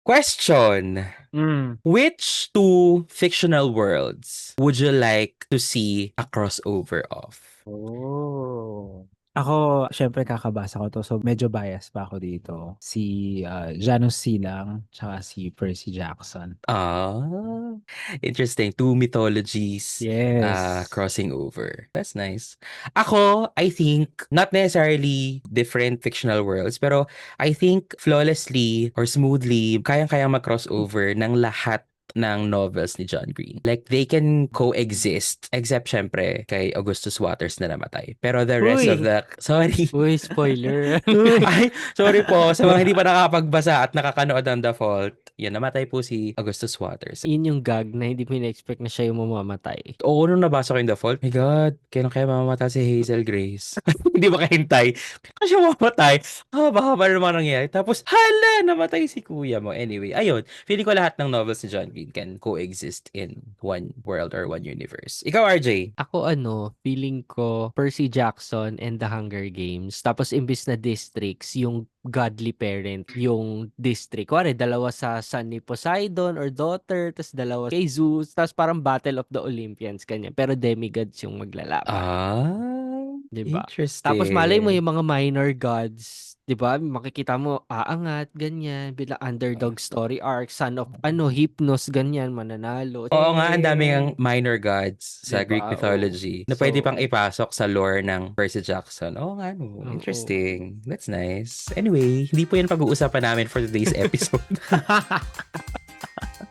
Question. Mm. Which two fictional worlds would you like to see a crossover of? Oh. Ako, syempre kakabasa ko to, so medyo bias pa ako dito. Si Janus Silang, tsaka si Percy Jackson. Ah, interesting. Two mythologies Yes. crossing over. That's nice. Ako, I think, not necessarily different fictional worlds, pero I think flawlessly or smoothly, kayang-kayang mag-crossover ng lahat ng novels ni John Green. Like, they can coexist. Except, syempre, kay Augustus Waters na namatay. Pero the rest of Uy! the... Sorry. Uy, spoiler. Ay, sorry po. Sa mga hindi pa nakapagbasa at nakakanood ng The Fault, yan, namatay po si Augustus Waters. Yun yung gag na hindi mo na-expect na siya yung mamamatay. Oo, nung nabasa ko yung The Fault, my God, kailan kaya mamamatay si Hazel Grace? Hindi ba kahintay? Kailan siya mamamatay? Baka ba naman nangyari? Tapos, hala, namatay si kuya mo. Anyway, ayun. Feeling ko lahat ng novels ni John Green can coexist in one world or one universe. Ikaw, RJ? Ako feeling ko Percy Jackson and the Hunger Games. Tapos imbis na districts, yung godly parent, yung district. Kuwari, dalawa sa son ni Poseidon or daughter, tapos dalawa kay Zeus, tapos parang Battle of the Olympians, kanya. Pero demigods yung maglalaban. Diba? Tapos malay mo Interesting. yung mga minor gods, 'di ba? Makikita mo aangat ganyan, bilang underdog story arc, son of Hypnos ganyan, mananalo. Oo nga, ang daming minor gods 'Di sa Greek ba? Oo. mythology na pwede So, pang ipasok sa lore ng Percy Jackson. Oo nga, no. oo. Interesting. That's nice. Anyway, hindi po yan pag-uusapan namin for today's episode.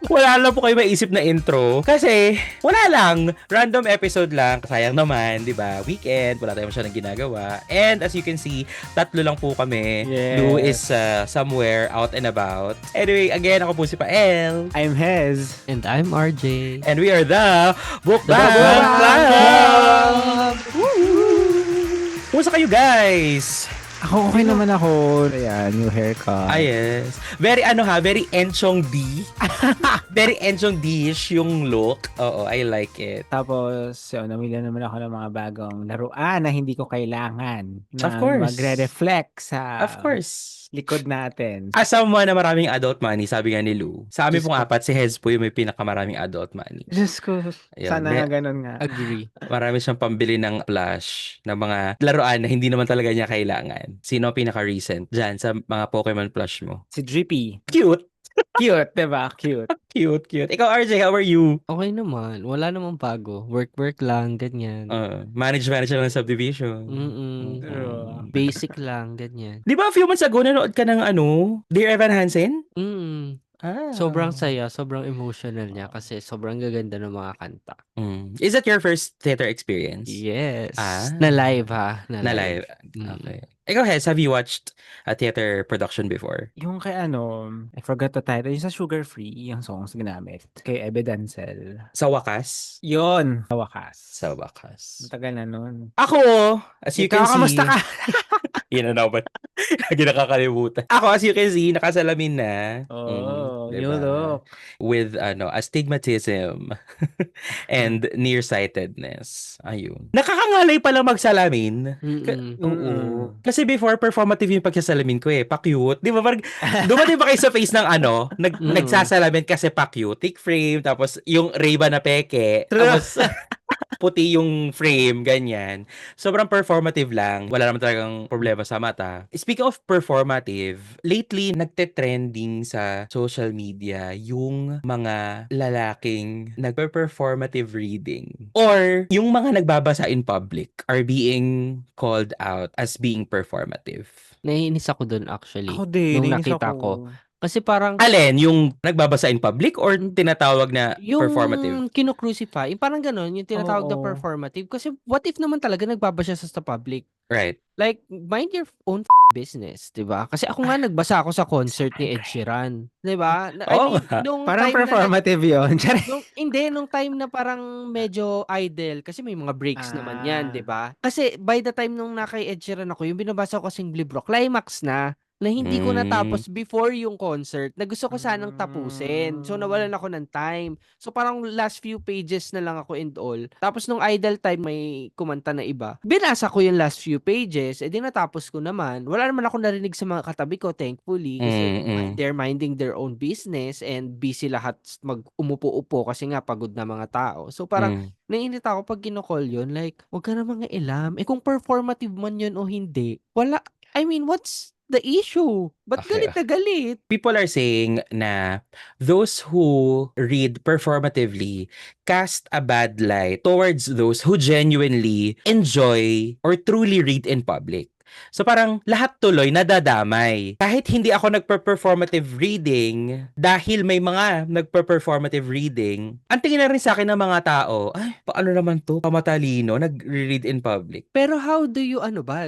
Wala lang po kayo maisip na intro. Kasi, wala lang. Random episode lang. Sayang naman, di ba? Weekend, wala tayong masyadong ginagawa. And as you can see, tatlo lang po kami. Yes. Lou is somewhere out and about. Anyway, again, ako po si Pael. I'm Hez. And I'm RJ. And we are the Book The Bag Book Club! Bag Kumusta kayo, guys? Ako, okay naman ako. Ayan, new haircut. Yes. Very very Enchong D. Very Enchong D-ish yung look. Oo, I like it. Tapos, namili naman ako ng mga bagong laruan na hindi ko kailangan. Na Of course. magre-reflect sa Of course. likod natin. As someone na maraming adult money, sabi nga ni Lou, sa amin Diyos pong ko. apat, si Hez po yung may pinakamaraming adult money. Diyos ko, Ayun, sana may- nga ganun nga. Agree. Marami siyang pambili ng plush ng mga laruan na hindi naman talaga niya kailangan. Sino ang pinaka-recent dyan sa mga Pokemon plush mo? Si Drippy. Cute! Cute, diba? Cute. Cute, cute. Ikaw, RJ, how are you? Okay naman. Wala namang bago. Work lang, ganyan. Manage lang ng subdivision. True. Basic lang, ganyan. Di ba a few months ago, nanood ka ng Dear Evan Hansen? Sobrang saya, sobrang emotional niya kasi sobrang gaganda ng mga kanta. Is that your first theater experience? Yes. Ah. Na live ha? Na live. Mm. Okay. Ikaw, Hez, have you watched a theater production before? Yung kay I forgot the title, yung sa Sugar Free, yung songs ginamit. Kay Ebe Dancel. Sa wakas? Yun, sa wakas. Sa wakas. Matagal na nun. Ako, as you can see... kamusta ka? Yun na naman. Lagi nakakalimutan. Ako, as you can see, nakasalamin na. Oh, Diba? you look. With astigmatism and nearsightedness. Ayun. Nakakangalay pala magsalamin. Oo. Kasi before, performative yung pagsasalamin ko eh. Pa-cute. Di ba? Parang, dumating ba kayo sa face ng nagsasalamin kasi pa-cute. Thick frame, tapos yung Ray-Ban na peke. Tapos, puti yung frame, ganyan. Sobrang performative lang. Wala naman talagang problema sa mata. Speaking of performative, lately, nagte-trending sa social media yung mga lalaking nagpe-performative reading. Or, yung mga nagbabasa in public are being called out as being performative. Naiinis ako dun actually. Ako din, Nung nainis nakita ako. ko. Kasi parang Alin? Yung nagbabasa in public or tinatawag na yung performative? kino-crucify, yung parang ganun, yung tinatawag na Oo. performative. Kasi what if naman talaga nagbabasa siya sa public? Right. Like, mind your own business, 'di ba? Kasi ako nga nagbasa ako sa concert ni Ed Sheeran, 'di ba? Oo nga. Nung Parang time na performative yun. nung time na parang medyo idle kasi may mga breaks naman 'yan, Ah. 'di ba? Kasi by the time nung na kay Ed Sheeran ako, yung binabasa ko kasing libro, climax na. na hindi ko Hmm. natapos before yung concert na gusto ko sanang tapusin. So, nawalan ako ng time. So, parang last few pages na lang ako and all. Tapos nung idle time may kumanta na iba. Binasa ko yung last few pages, edi natapos ko naman. Wala naman ako narinig sa mga katabi ko, thankfully, kasi Mm. they're minding their own business and busy lahat umupo-upo kasi nga pagod na mga tao. So, parang Hmm. naiinit ako pag kinokol yun, like, wag ka na mga ilam. Kung performative man yun o hindi, wala, I mean, what's the issue? Ba't Okay. galit na galit? People are saying na those who read performatively cast a bad light towards those who genuinely enjoy or truly read in public. So parang lahat tuloy nadadamay. Kahit hindi ako nagper-performative reading, dahil may mga nagper-performative reading, ang tingin na rin sa akin ng mga tao, ay, paano naman to? Pamatalino, nag-read in public. Pero how do you,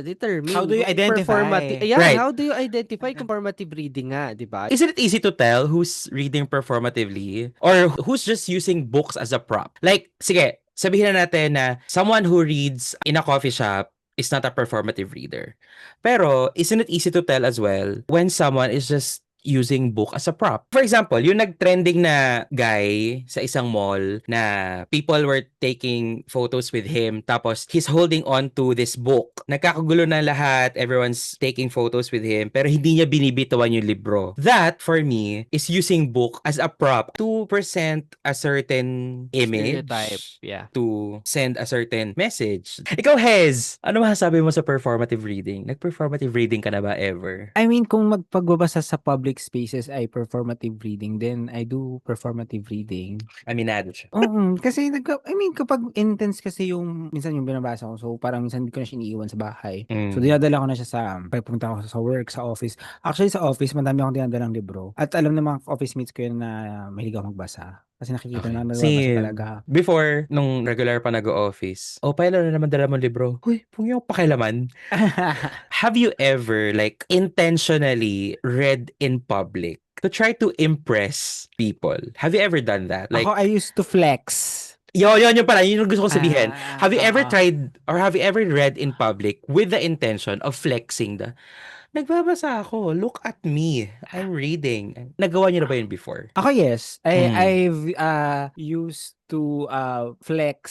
determine How do you kung identify? performative? Yeah, Right. how do you identify kung performative reading nga, di ba? Isn't it easy to tell who's reading performatively or who's just using books as a prop? Like, sige, sabihin na natin na someone who reads in a coffee shop is not a performative reader. Pero, isn't it easy to tell as well when someone is just using book as a prop? For example, yung nag-trending na guy sa isang mall na people were taking photos with him tapos he's holding on to this book. Nagkakagulo na lahat, everyone's taking photos with him pero hindi niya binibitawan yung libro. That, for me, is using book as a prop to present a certain image. Stereotype, yeah. To send a certain message. Ikaw, Hez, ano masasabi mo sa performative reading? Nag-performative reading ka na ba ever? I mean, kung magpagbabasa sa public spaces ay performative reading, then I do performative reading. Aminado siya. Oo, kasi I mean, kapag intense kasi yung minsan yung binabasa ko, so parang minsan hindi ko na siya iniiwan sa bahay. So dinadala ko na siya sa pagpunta ko sa work, sa office. Actually sa office, madami akong dinadalang libro. At alam ng mga office mates ko yun na mahilig ako magbasa. Kasi nakikita na nagbabasa talaga. Before, nung regular pa nag-office, paila na naman dala mong libro. Huy, kung yung pakilaman. Have you ever, like, intentionally read in public to try to impress people? Have you ever done that? Like, Ako, I used to flex. yun yung pala, yun yung gusto kong sabihin. Have you ever Oo. tried or have you ever read in public with the intention of flexing nagbabasa ako, look at me, I'm reading. Nagawa niyo na ba yun before? Ako, yes. Mm. I've used to flex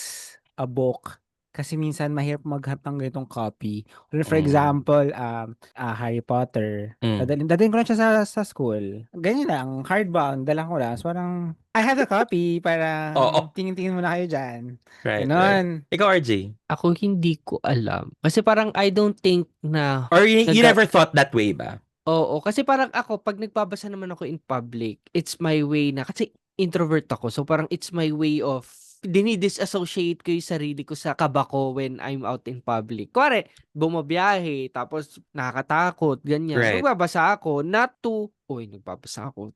a book kasi minsan mahirap maghanap ng ganitong copy. For example, Harry Potter. Dadalhin ko lang siya sa school. Ganyan lang, hardbound, dala ko lang. So parang, I have a copy para Oo. tingin-tingin muna kayo dyan. Right, Ganon. right. Ikaw, RJ? Ako hindi ko alam. Kasi parang I don't think na... Or you never thought that way ba? Oo, kasi parang ako, pag nagbabasa naman ako in public, it's my way na, kasi introvert ako, so parang it's my way of dinidisassociate ko yung sarili ko sa kaba ko when I'm out in public. Kuwari, bumabiyahe, tapos nakakatakot, ganyan. So, Right. nagbabasa ako, not to, uy, nagbabasa ako,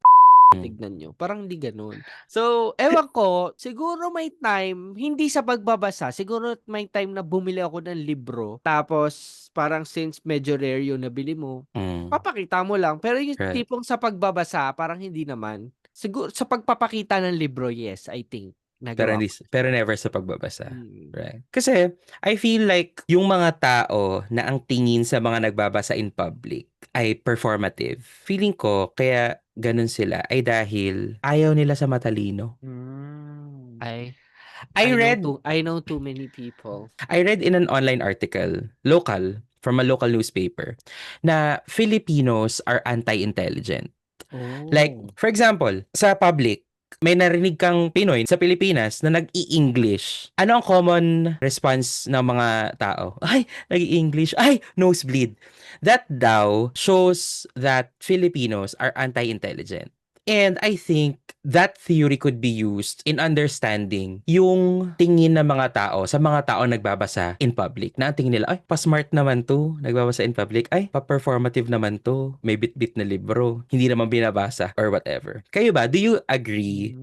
tignan nyo. Parang hindi ganun. So, ewan ko, siguro may time, hindi sa pagbabasa, siguro may time na bumili ako ng libro, tapos parang since medyo rare yung nabili mo, papakita mo lang. Pero yung Right. tipong sa pagbabasa, parang hindi naman. Siguro sa pagpapakita ng libro, yes, I think. Nagawa ko. Pero never sa pagbabasa. Right. Kasi, I feel like yung mga tao na ang tingin sa mga nagbabasa in public ay performative. Feeling ko, kaya ganun sila ay dahil ayaw nila sa matalino. I know too many people. I read in an online article, from a local newspaper, na Filipinos are anti-intelligent. Like, for example, sa public, may narinig kang Pinoy sa Pilipinas na nag-i-English. Ano ang common response ng mga tao? Ay, nag-i-English. Ay, nosebleed. That daw shows that Filipinos are anti-intelligent. And I think that theory could be used in understanding yung tingin ng mga tao sa mga tao nagbabasa in public. Na ang tingin nila, ay, pa-smart naman to, nagbabasa in public. Ay, pa-performative naman to, may bit-bit na libro, hindi naman binabasa, or whatever. Kayo ba, do you agree?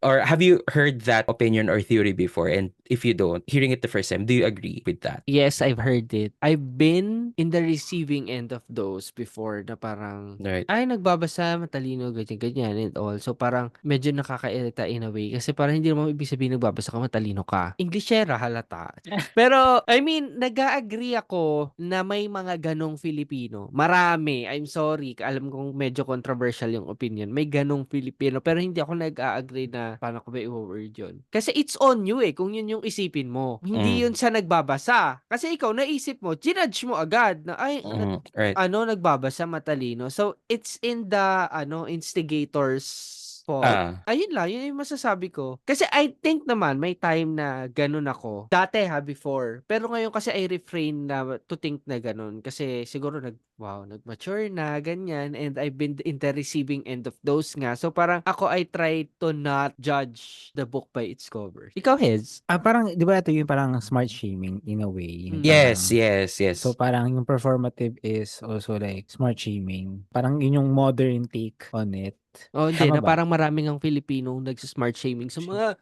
Or have you heard that opinion or theory before? And if you don't, hearing it the first time, do you agree with that? Yes, I've heard it. I've been in the receiving end of those before na parang, Right. ay, nagbabasa, matalino, ganyan-ganyan. yan and all. So parang medyo nakakairita in a way kasi parang hindi naman ibig sabihin nagbabasa ka matalino ka. Englishera halata. Pero I mean, nag-a-agree ako na may mga ganong Filipino. Marami. I'm sorry. Alam kong medyo controversial yung opinion. May ganong Filipino pero hindi ako nag-a-agree na paano ko ba i-word yun. Kasi it's on you kung yun yung isipin mo. Hindi yun sa nagbabasa. Kasi ikaw naisip mo, ginudge mo agad na ay Right. nagbabasa matalino. So it's in the instigators fault. Ayun lang, yun yung masasabi ko. Kasi I think naman may time na ganun ako. Dati before. Pero ngayon kasi I refrain na to think na ganun. Kasi siguro nag-mature na, ganyan. And I've been in the receiving end of those nga. So parang ako I try to not judge the book by its cover. Ikaw, Hez? Parang, di ba ito yung parang smart shaming in a way? Yung Yes, parang, yes. So parang yung performative is also like smart shaming. Parang yun yung modern take on it. Hindi Tama na ba? parang maraming ang Filipinong nagsa-smart shaming sa mga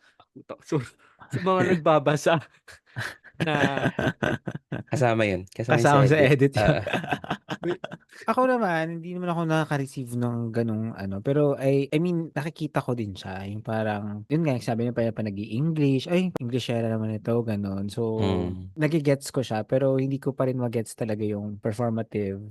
sa mga nagbabasa na Kasama yun. Kasama sa edit yun. Ah. Ako naman, hindi naman ako nakaka-receive ng ganung pero I mean, nakikita ko din siya, yung parang, yun nga, sabi niya pa nag-i-English, ay, Englishera naman ito, ganon. So, nagigets ko siya, pero hindi ko pa rin magets talaga yung performative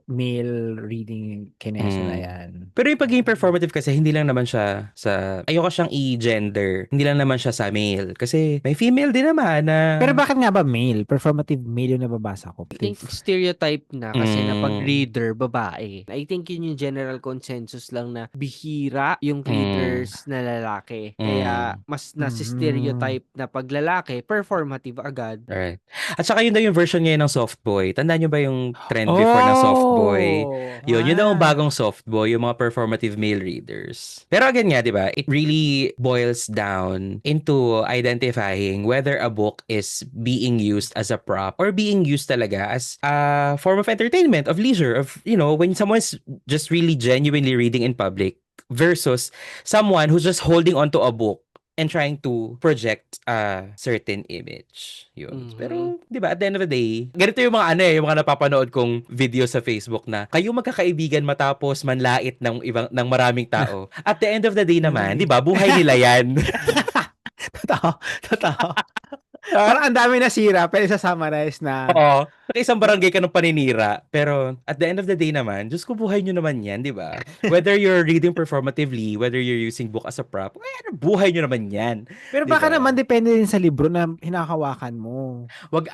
male reading kineso na yan. Pero yung pagiging performative kasi, hindi lang naman siya sa, ayoko siyang i-gender, hindi lang naman siya sa male. Kasi may female din naman na... Pero bakit nga ba male? Performative male yung nababasa ko. I think stereotype na kasi na pag reader, babae. I think yun yung general consensus lang na bihira yung readers na lalaki. Kaya mas nasi-stereotype na pag lalaki, performative agad. Right. At saka yun daw yung version ngayon ng soft boy. Tandaan nyo ba yung trend before ng soft boy? Yun daw ang bagong soft boy, yung mga performative male readers. Pero again nga, di ba, it really boils down into identifying whether a book is being used as a prop or being used talaga as a form of entertainment, of leisure, of, when someone's just really genuinely reading in public versus someone who's just holding onto a book and trying to project a certain image. Yun. Pero, di ba, at the end of the day, ganito yung mga yung mga napapanood kong video sa Facebook na kayo magkakaibigan matapos manlait ng maraming tao. At the end of the day naman, di ba, buhay nila yan. Totoo. Parang ang dami nasira, pero isa-summarize na. Oo. Isang barangay ka ng paninira. Pero at the end of the day naman, Diyos ko, buhay nyo naman yan, di ba? Whether you're reading performatively, whether you're using book as a prop, buhay nyo naman yan. Pero baka naman depende din sa libro na hinakawakan mo. Wag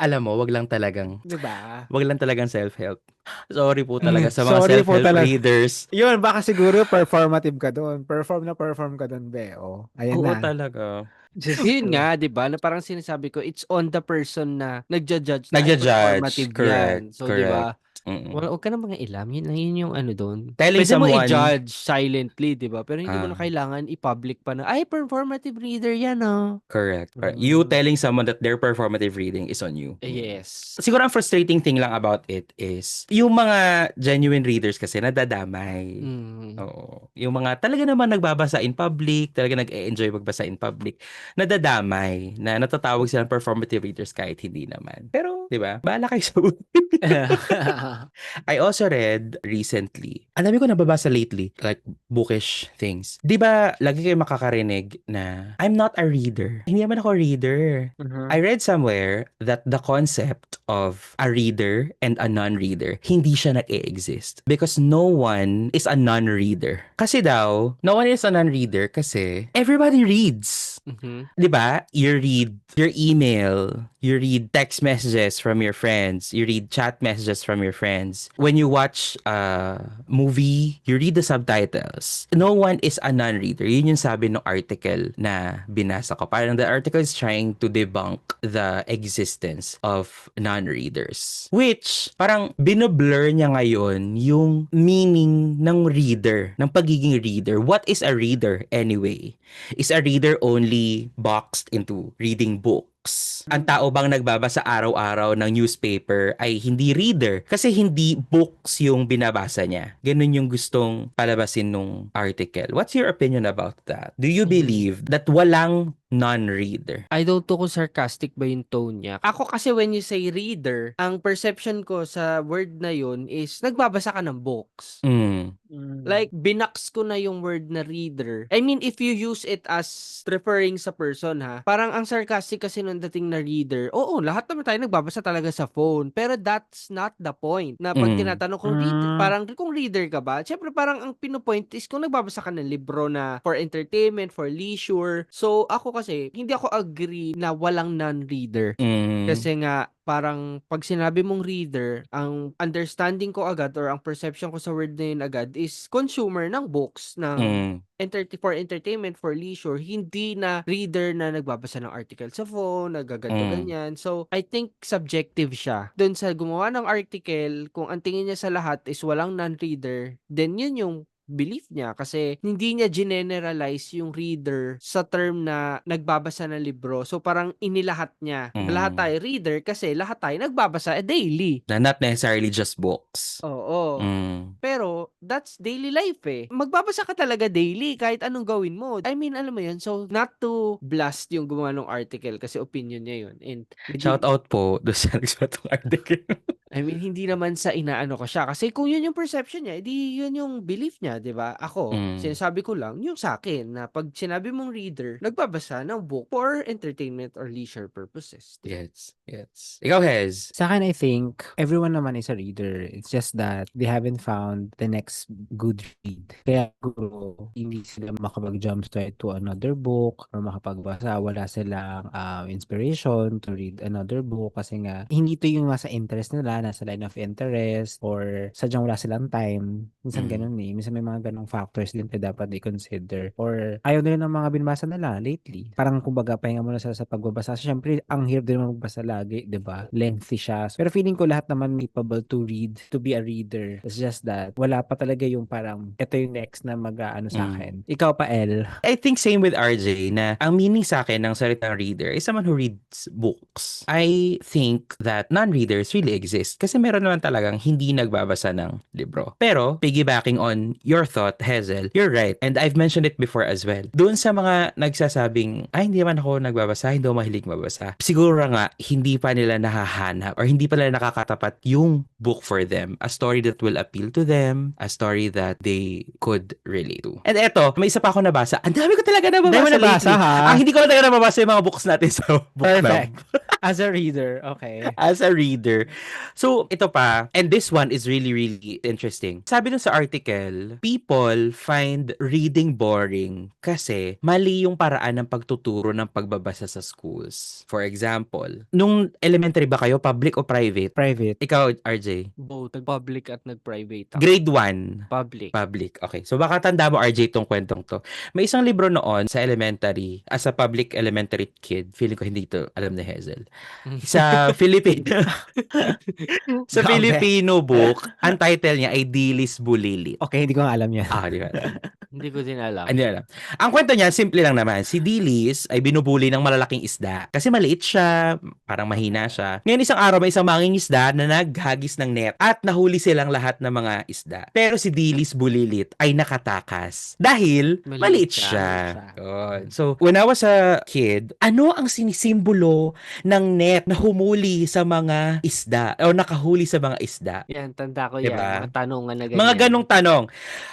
lang talagang. Di ba? Wag lang talagang self-help. Sorry po talaga sa mga self-help readers. Yun, baka siguro performative ka doon. Perform ka doon, Beo. Ayan Oo, na. talaga. Yun nga, di ba? Na parang sinasabi ko, it's on the person na nagja-judge. Nagja-judge. Correct. So, di ba? Correct. Huwag ka na mga ilam. Yun yung doon. Telling Pwede mo someone- i-judge silently, di ba? Pero hindi mo na kailangan i-public pa na, ay, performative reader yan, Correct. You telling someone that their performative reading is on you. Yes. Siguro ang frustrating thing lang about it is, yung mga genuine readers kasi nadadamay. Oo. Yung mga talaga naman nagbabasa in public, talaga nag-e-enjoy magbasa in public, nadadamay, na natatawag silang performative readers kahit hindi naman. Pero, di ba? Bahala kayo sa I also read recently, ang dami ko nababasa lately, like bookish things. Di ba, lagi kayo makakarinig na, I'm not a reader. Hindi naman ako reader. I read somewhere that the concept of a reader and a non-reader, hindi siya nag-e-exist. Because no one is a non-reader. Kasi daw, no one is a non-reader kasi everybody reads. Di ba? You read your email, you read text messages from your friends, you read chat messages from your friends. When you watch a movie, you read the subtitles. No one is a non-reader. Yun yung sabi ng article na binasa ko. Parang the article is trying to debunk the existence of non-readers. Which, parang binoblur niya ngayon yung meaning ng reader, ng pagiging reader. What is a reader anyway? Is a reader only boxed into reading books? Ang tao bang nagbabasa araw-araw ng newspaper ay hindi reader kasi hindi books yung binabasa niya. Ganun yung gustong palabasin nung article. What's your opinion about that? Do you believe that walang non-reader? I don't know kung sarcastic ba yung tone niya. Ako kasi when you say reader, ang perception ko sa word na yun is nagbabasa ka ng books. Like, binaks ko na yung word na reader. I mean, if you use it as referring sa person, ha, parang ang sarcastic kasi nung dating na reader, oo, lahat naman tayo nagbabasa talaga sa phone. Pero that's not the point. Na pag tinatanong kung parang kung reader ka ba, syempre parang ang pinupoint is kung nagbabasa ka ng libro na for entertainment, for leisure. So, ako kasi, hindi ako agree na walang non-reader. Kasi nga, parang pag sinabi mong reader, ang understanding ko agad or ang perception ko sa word na yun agad is consumer ng books, ng for entertainment, for leisure, hindi na reader na nagbabasa ng article sa phone, nagaganto ganyan. So, I think subjective siya. Doon sa gumawa ng article, kung ang tingin niya sa lahat is walang non-reader, then yun yung belief niya kasi hindi niya generalize yung reader sa term na nagbabasa ng libro. So parang inilahat niya. Lahat tayo reader kasi lahat tayo nagbabasa daily. Na not necessarily just books. Oo. Pero that's daily life eh. Magbabasa ka talaga daily kahit anong gawin mo. I mean, alam mo yun. So not to blast yung gumawa ng article kasi opinion niya yun. And Shout out po doon sa nagsulat ng article. I mean, hindi naman sa inaano ko siya. Kasi kung yun yung perception niya, edi yun yung belief niya, di ba? Ako, sinasabi ko lang, yung sa akin, na pag sinabi mong reader, nagbabasa ng book for entertainment or leisure purposes. Yes. Ikaw, Hez? Sa akin, I think, everyone naman is a reader. It's just that they haven't found the next good read. Kaya siguro, hindi sila makapag-jump straight to another book or makapagbasa. Wala silang inspiration to read another book kasi nga, hindi to yung nasa interest nila, nasa line of interest, or sadyang wala silang time. Minsan ganun eh. Minsan may mga ganung factors din na dapat i-consider. Or ayaw nila ng mga binabasa nila lately. Parang kumbaga, pahinga muna sila sa pagbabasa. Siyempre, ang hirap din magbasa lagi, di ba? Lengthy siya. Pero feeling ko lahat naman capable to read, to be a reader. It's just that, wala pa talaga yung parang, ito yung next na mag-ano sa akin. Ikaw pa, El? I think same with RJ na ang meaning sa akin ng salitang reader is someone who reads books. I think that non-readers really exist kasi meron naman talagang hindi nagbabasa ng libro. Pero, piggybacking on your thought, Hazel, you're right. And I've mentioned it before as well. Doon sa mga nagsasabing, ay, hindi naman ako nagbabasa, hindi ako mahilig mabasa. Siguro nga, hindi pa nila nahahanap or hindi pa nila nakakatapat yung book for them. A story that will appeal to them, a story that they could relate to. And eto, may isa pa ako nabasa. Ang dami ko talaga nababasa Hindi mo nabasa, lately. ha? Hindi ko talaga nababasa yung mga books natin sa book Perfect. club. As a reader, okay. As a reader. So, ito pa, and this one is really, really interesting. Sabi dun sa article, people find reading boring kasi mali yung paraan ng pagtuturo ng pagbabasa sa schools. For example, nung elementary ba kayo, public o private? Private. Ikaw, RJ? Both, nag-public at nag-private ako. Grade 1. Public. Public. Okay. So baka tanda mo, RJ, tong kwentong to. May isang libro noon sa elementary, as a public elementary kid, feeling ko hindi to alam ni Hazel. Sa Filipino sa Grabe. Filipino book, ang title niya ay Dilis Bulilit. Okay, hindi ko nga alam yan. Di ba? Hindi ko din alam. Hindi alam. Ang kwento niya, simple lang naman. Si Dilis ay binubuli ng malalaking isda. Kasi maliit siya, parang mahina siya. Ngayon isang araw, may isang mangingisda na naghagis ng net at nahuli silang lahat ng mga isda. Pero si Dilis Bulilit ay nakatakas. Dahil maliit siya. Yun. So, when I was a kid, ano ang sinisimbolo ng net na humuli sa mga isda o nakahuli sa mga isda? Yan, tanda ko Diba? yan. Mga tanungan na ganyan. Mga ganong tanong.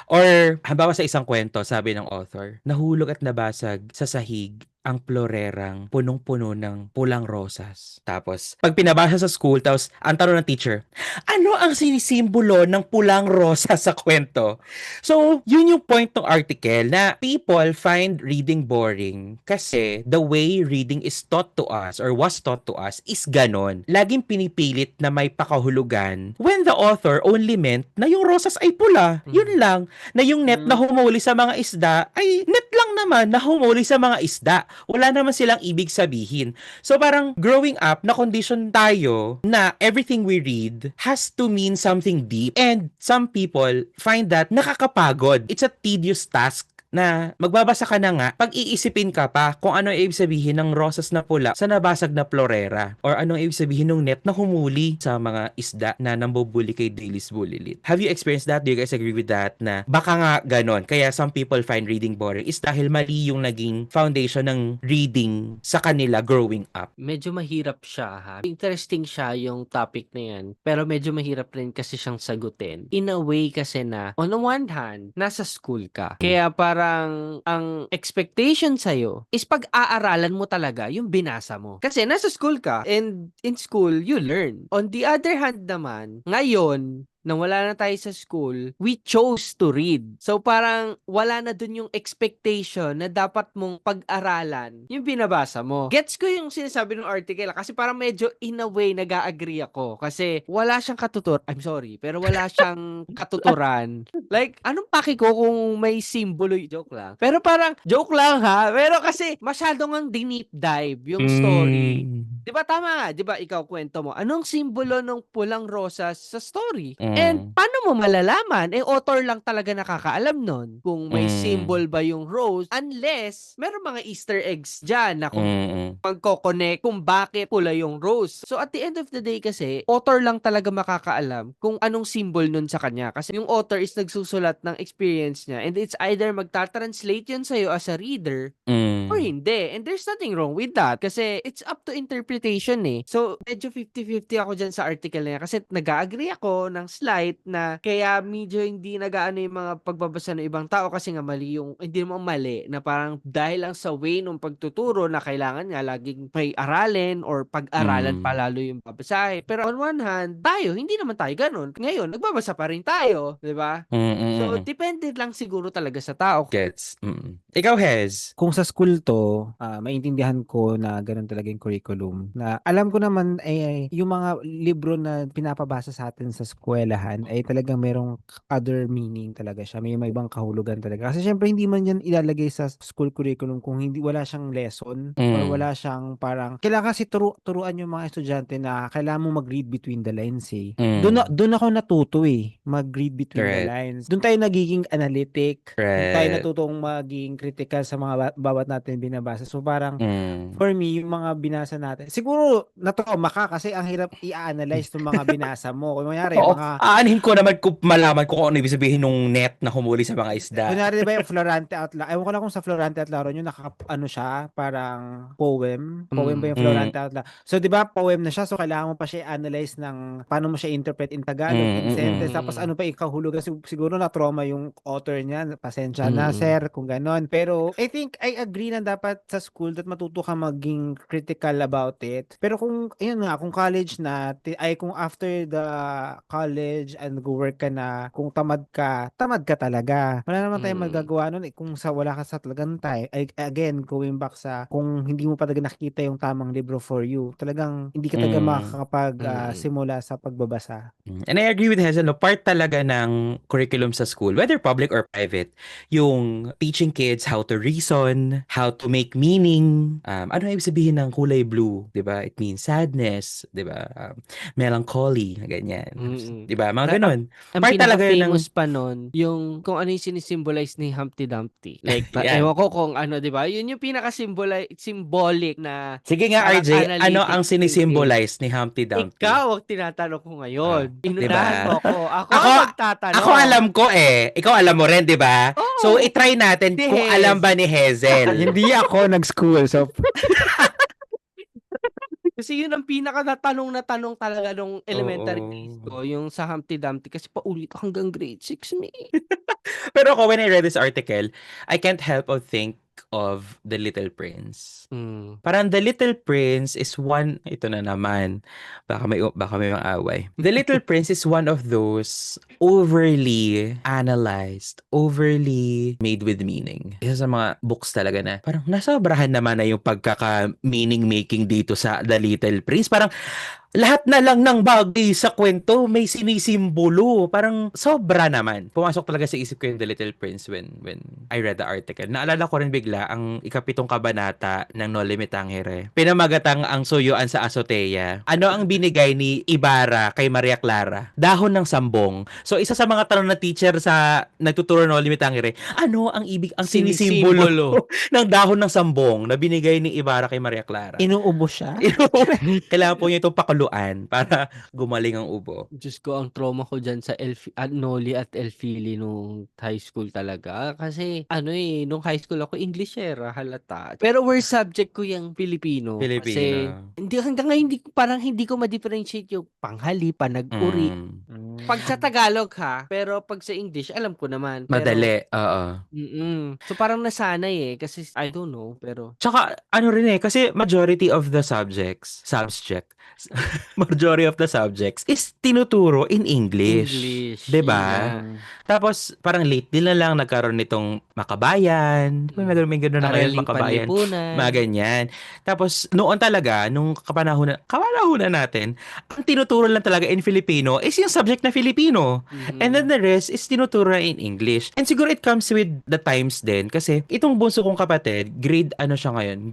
Or, halimbawa sa isang kwento, sabi ng author, nahulog at nabasag sa sahig ang florerang punong-puno ng pulang rosas. Tapos, pag pinabasa sa school, tapos ang tanong ng teacher, ano ang sinisimbolo ng pulang rosas sa kwento? So, yun yung point ng article na people find reading boring kasi the way reading is taught to us or was taught to us is ganon. Laging pinipilit na may pakahulugan when the author only meant na yung rosas ay pula. Yun lang. Na yung net na humuli sa mga isda ay net lang naman na humuli sa mga isda. Wala naman silang ibig sabihin. So parang growing up, na condition tayo na everything we read has to mean something deep. And some people find that nakakapagod. It's a tedious task na magbabasa ka na nga, pag-iisipin ka pa kung ano ibig sabihin ng rosas na pula sa nabasag na florera or anong ibig sabihin ng net na humuli sa mga isda na nambubuli kay Daily's Bulilit. Have you experienced that? Do you guys agree with that? Na baka nga ganon. Kaya some people find reading boring is dahil mali yung naging foundation ng reading sa kanila growing up. Medyo mahirap siya ha. Interesting siya yung topic na yan. Pero medyo mahirap rin kasi siyang sagutin. In a way kasi na, on the one hand, nasa school ka. Kaya parang ang expectation sa'yo is pag-aaralan mo talaga yung binasa mo. Kasi nasa school ka and in school, you learn. On the other hand naman, ngayon, nang wala na tayo sa school, we chose to read. So parang wala na dun yung expectation na dapat mong pag-aralan yung binabasa mo. Gets ko yung sinasabi ng article kasi parang medyo in a way nag-agree ako kasi wala siyang I'm sorry, pero wala siyang katuturan. Like, anong paki ko kung may simbolo? Joke lang. Pero parang, joke lang ha. Pero kasi masyadong ang deep dive yung story. Di ba tama nga? Di ba ikaw kwento mo? Anong simbolo ng pulang rosas sa story? And paano mo malalaman? Author lang talaga nakakaalam nun kung may symbol ba yung rose unless meron mga Easter eggs dyan na kung magkoconnect kung bakit pula yung rose. So at the end of the day kasi, author lang talaga makakaalam kung anong symbol nun sa kanya. Kasi yung author is nagsusulat ng experience niya and it's either magta-translate yun sa'yo as a reader or hindi. And there's nothing wrong with that kasi it's up to interpretation eh. So, medyo 50-50 ako dyan sa article na yan kasi nag-agree ako ng slight na kaya medyo hindi nag-aano yung mga pagbabasa ng ibang tao kasi nga mali yung, hindi naman mali na parang dahil lang sa way ng pagtuturo na kailangan nga laging may aralin or pag-aralan pa lalo yung babasahin. Pero on one hand, tayo, hindi naman tayo ganun. Ngayon, nagbabasa pa rin tayo, di ba? So, depende lang siguro talaga sa tao. Gets. Ikaw, Hez? Kung sa school to, maintindihan ko na ganun talaga yung curriculum. Na alam ko naman yung mga libro na pinapabasa sa atin sa eskwelahan ay talagang merong other meaning talaga siya. May ibang kahulugan talaga. Kasi syempre hindi man yan ilalagay sa school curriculum kung hindi wala siyang lesson or wala siyang parang kailangan kasi turuan yung mga estudyante na kailangan mo mag-read between the lines eh. Doon ako natuto mag-read between the lines. Doon tayo nagiging analytic. Doon tayo natutong maging critical sa mga bawat natin binabasa. So parang for me, yung mga binasa natin, siguro natrauma ka kasi ang hirap i-analyze ng mga binasa mo. Kunyari, aanhin ko naman kung malaman ko kung ano ibig sabihin nung net na humuli sa mga isda. Kunyari, di ba yung Florante Outlaw? Ewan ko lang kung sa Florante Outlaw yun, ano siya, parang poem. Poem ba yung Florante Outlaw? So, di ba, poem na siya, so kailangan mo pa siya analyze ng paano mo siya interpret in Tagalog, in sentence, tapos ano pa ikahulugan, siguro na trauma yung author niya, pasensya na, sir, kung ganon. Pero, I think, I agree na dapat sa school that matuto ka maging critical about it. Pero kung, ayun nga, kung college na, kung after the college and go-work ka na, kung tamad ka talaga. Wala naman tayong magagawa nun kung wala ka sa talagang tayo. Again, going back sa kung hindi mo pa talaga nakikita yung tamang libro for you, talagang hindi ka talaga makakapag-simula sa pagbabasa. And I agree with Hazel, no, part talaga ng curriculum sa school, whether public or private, yung teaching kids how to reason, how to make meaning. Ano ibig sabihin ng kulay blue? Diba? It means sadness. Diba? Melancholy. Ganyan. Diba? Mga ganun. Ang pinaka-famous pa nun, yung kung ano yung sinisimbolize ni Humpty Dumpty. Like, ewan ko kung ano, di ba? Yun yung pinaka-symbolic na... Sige nga, RJ, ano ang sinisimbolize ni Humpty Dumpty? Ikaw ang tinatanong ko ngayon. Inunahan mo ako. Ako magtatanong. Ako alam ko eh. Ikaw alam mo rin, di ba? So, itry natin kung alam ba ni Hazel. Hindi ako nag-school, so... Kasi yun ang pinaka na tanong talaga nung elementary days ko, yung sa Humpty Dumpty kasi paulit hanggang grade 6 me. Pero ako, when I read this article, I can't help but think of The Little Prince. Parang The Little Prince is ito na naman, baka may mga away. The Little Prince is one of those overly analyzed, overly made with meaning. Isa sa mga books talaga na parang nasobrahan naman na yung pagkaka-meaning making dito sa The Little Prince. Parang lahat na lang ng bagay sa kwento may sinisimbolo. Parang sobra naman. Pumasok talaga sa isip ko yung The Little Prince when I read the article. Naalala ko rin bigla ang ikapitong kabanata ng Noli Me Tangere. Pinamagatang ang suyuan sa azotea. Ano ang binigay ni Ibarra kay Maria Clara? Dahon ng sambong. So isa sa mga tanong na teacher sa nagtuturo ng Noli Me Tangere, ano ang ang sinisimbolo ng dahon ng sambong na binigay ni Ibarra kay Maria Clara? Inuubo siya? Kailangan po niya itong pakuluan para gumaling ang ubo. Diyos ko, ang trauma ko dyan sa Noli at Elfili nung high school talaga. Kasi, nung high school ako, Englishera, halata. Pero worst subject ko yung Filipino. Kasi, hanggang ngayon, hindi ko ma-differentiate yung panghali, panag-uri. Pag sa Tagalog ha, pero pag sa English, alam ko naman. Pero, Madali, oo. So, parang nasanay kasi, I don't know, pero... Tsaka, kasi majority of the majority of the subjects is tinuturo in English. Diba? Tapos, parang late din na lang nagkaroon nitong Makabayan. May gano'n na ngayon, Makabayan. Mga ganyan. Tapos, noon talaga, nung kapanahunan natin, ang tinuturo lang talaga in Filipino is yung subject na Filipino. And then the rest is tinuturo in English. And siguro it comes with the times din. Kasi, itong bunso kong kapatid, grade siya ngayon?